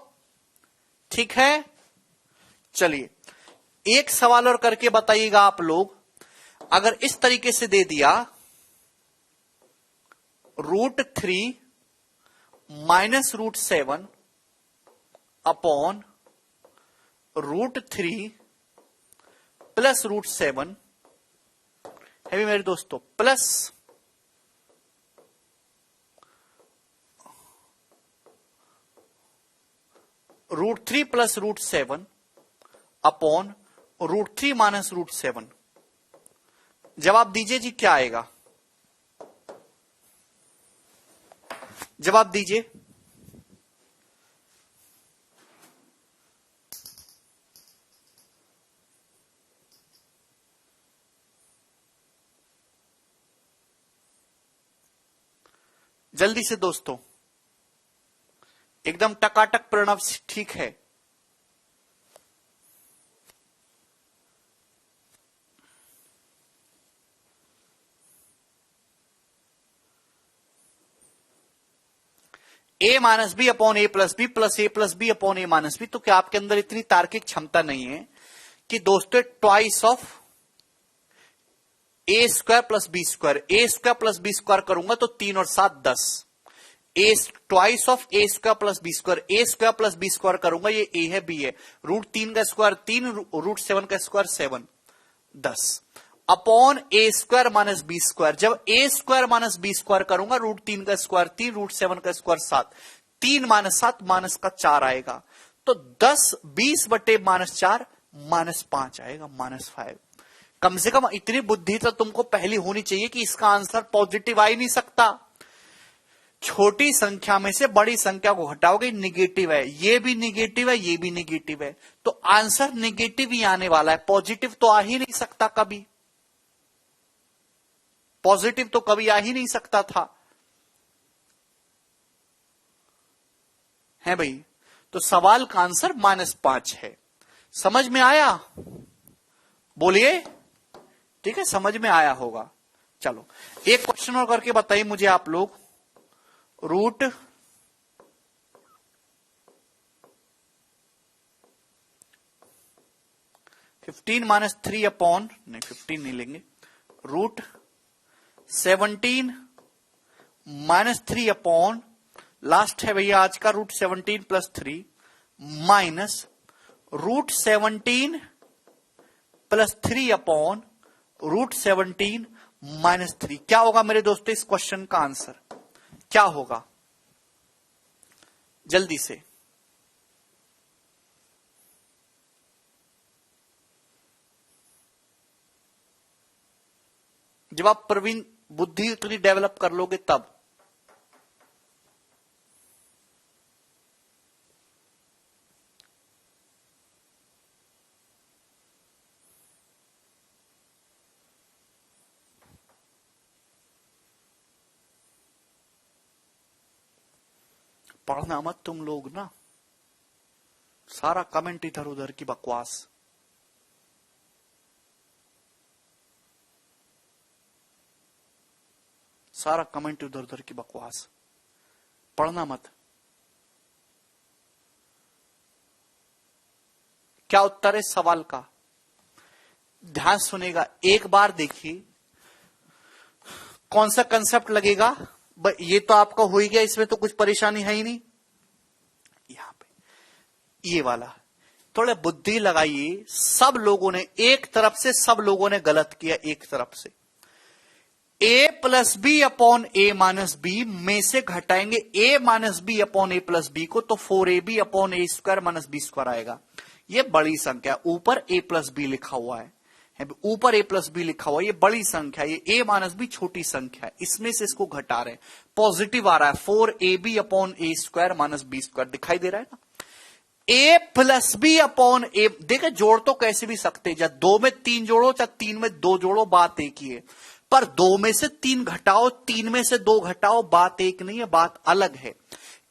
ठीक है। चलिए एक सवाल और करके बताइएगा आप लोग, अगर इस तरीके से दे दिया √3 माइनस √7 अपॉन √3 प्लस √7 है भी मेरे दोस्तों, प्लस √3 प्लस √7 अपॉन √3 माइनस √7, जवाब दीजिए जी क्या आएगा, जवाब दीजिए। जल्दी से दोस्तों, एकदम टकाटक प्रणव ठीक है। ए minus b upon a plus b plus a plus b upon a minus B, तो क्या आपके अंदर इतनी तार्किक क्षमता नहीं है कि दोस्तों twice of a square plus b square, a square plus b square करूंगा तो 3 और 7 10, a twice of a square plus b square, a square plus b square करूंगा, ये ए है बी है, रूट 3 का स्क्वायर 3, रूट 7 का स्क्वायर 7, 10 अपॉन ए स्क्वायर माइनस बी स्क्वायर। जब ए स्क्वायर माइनस बी स्क्वायर करूंगा, रूट 3 का स्क्वायर 3, रूट 7 का स्क्वायर 7, 3 माइनस 7 माइनस का 4 आएगा, तो 10 20 बटे माइनस 4 माइनस 5 आएगा, माइनस 5। कम से कम इतनी बुद्धि तो तुमको पहली होनी चाहिए कि इसका आंसर पॉजिटिव आ ही नहीं सकता। छोटी संख्या में से बड़ी संख्या को घटाओगे, निगेटिव है, ये भी निगेटिव है, ये भी निगेटिव है, तो आंसर निगेटिव ही आने वाला है, पॉजिटिव तो आ ही नहीं सकता कभी, पॉजिटिव तो कभी आ ही नहीं सकता था, है भाई। तो सवाल का आंसर -5 है। समझ में आया? बोलिए, ठीक है, समझ में आया होगा। चलो एक क्वेश्चन और करके बताइए मुझे आप लोग, रूट -3 अपॉन, नहीं 15 नहीं लेंगे, रूट 17 -3 अपॉन, लास्ट है भैया आज का, root 17 + 3 minus root 17 + 3 upon root 17 - 3। क्या होगा मेरे दोस्तों इस क्वेश्चन का आंसर, क्या होगा? जल्दी से जब आप प्रवीण बुद्धि उतनी डेवलप कर लोगे तब। पढ़ना मत तुम लोग ना, सारा कमेंट इधर उधर की बकवास। सारा कमेंट इधर उधर की बकवास, पढ़ना मत। क्या उत्तर है सवाल का? ध्यान सुनेगा, एक बार देखिए कौन सा कंसेप्ट लगेगा। ये तो आपका हो ही गया, इसमें तो कुछ परेशानी है ही नहीं। यहां पे ये वाला थोड़ा बुद्धि लगाइए। सब लोगों ने एक तरफ से, सब लोगों ने गलत किया एक तरफ से। a + b upon a - b में से घटाएंगे a - b upon a + b को, तो 4ab upon a square - b square आएगा। ये बड़ी संख्या, ऊपर a + b लिखा हुआ है, ऊपर a + b लिखा हुआ है, ये बड़ी संख्या, ये a - b छोटी संख्या है, इसमें से इसको घटा रहे हैं, पॉजिटिव आ रहा है, 4ab upon a square - b square दिखाई दे रहा है ना। a + b अपॉन a, देखे जोड़ तो कैसे भी सकते, चाहे 2 में 3 जोड़ो, चाहे 3 में 2 जोड़ो, बात एक ही है। पर 2 में से 3 घटाओ, 3 में से 2 घटाओ, बात एक नहीं है, बात अलग है।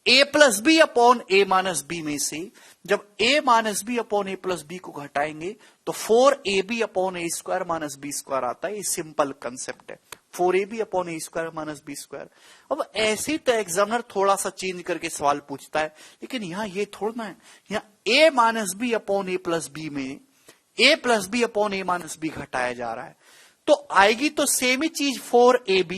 a + b upon a - b में से जब a - b upon a + b को घटाएंगे तो 4ab upon a square - b square आता है। ये सिंपल कंसेप्ट है, 4ab upon a square - b square. अब ऐसे तो एग्जामिनर थोड़ा सा चेंज करके सवाल पूछता है, लेकिन यहां ये थोड़ा है, यहां a - b upon a + b में a + b upon a - b घटाया जा रहा है, तो आएगी तो सेम ही चीज, 4ab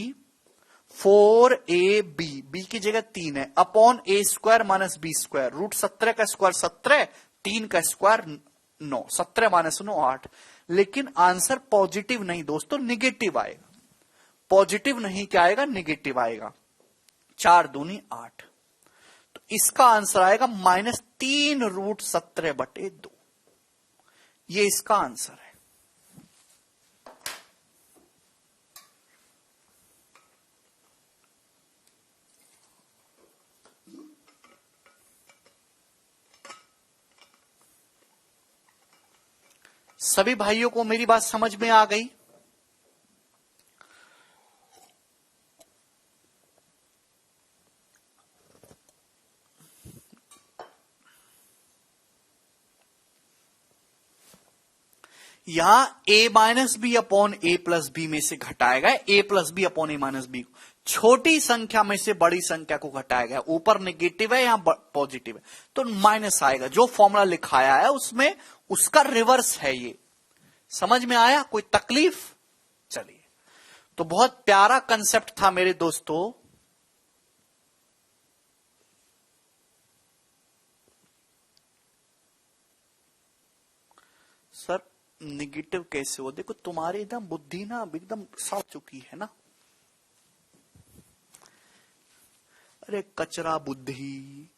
b की जगह 3 है, upon a square - b square, root 17 का स्क्वायर 17, 3 का स्क्वायर 9, 17 - 9 8। लेकिन आंसर पॉजिटिव नहीं दोस्तों, निगेटिव आएगा। पॉजिटिव नहीं क्या आएगा, निगेटिव आएगा। 4 दूनी 8, तो इसका आंसर आएगा -3 रूट 17/2। ये इसका आंसर है। सभी भाइयों को मेरी बात समझ में आ गई? यहां a - b upon a + b में से घटाया गया a + b upon a - b को, छोटी संख्या में से बड़ी संख्या को घटाया गया। ऊपर नेगेटिव है, यहां पॉजिटिव है, तो माइनस आएगा। जो फॉर्मूला लिखाया है उसमें उसका रिवर्स है। ये समझ में आया? कोई तकलीफ? चलिए, तो बहुत प्यारा कंसेप्ट था मेरे दोस्तों। सर निगेटिव कैसे हो? देखो तुम्हारी एकदम बुद्धि ना एकदम साफ चुकी है ना। अरे कचरा बुद्धि।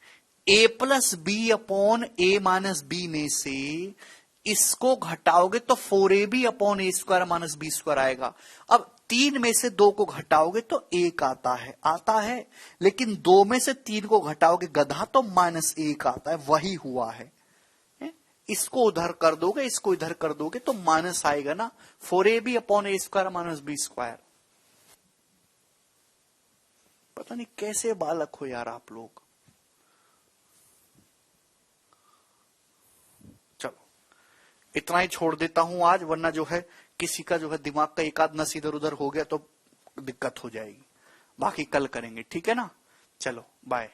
ए plus b upon a minus b में से इसको घटाओगे तो 4ab अपॉन ए स्क्वायर माइनस बी स्क्वायर आएगा। अब 3 में से 2 को घटाओगे तो 1 आता है, लेकिन 2 में से 3 को घटाओगे गधा तो -1 आता है, वही हुआ है। इसको उधर कर दोगे, इसको इधर कर दोगे तो माइनस आएगा ना, 4ab अपॉन ए स्क्वायर माइनस बी स्क्वायर। पता नहीं कैसे बालक हो यार आप लोग। चलो इतना ही छोड़ देता हूं आज, वरना जो है किसी का जो है दिमाग का एक आध नस इधर उधर हो गया तो दिक्कत हो जाएगी। बाकी कल करेंगे, ठीक है ना। चलो बाय।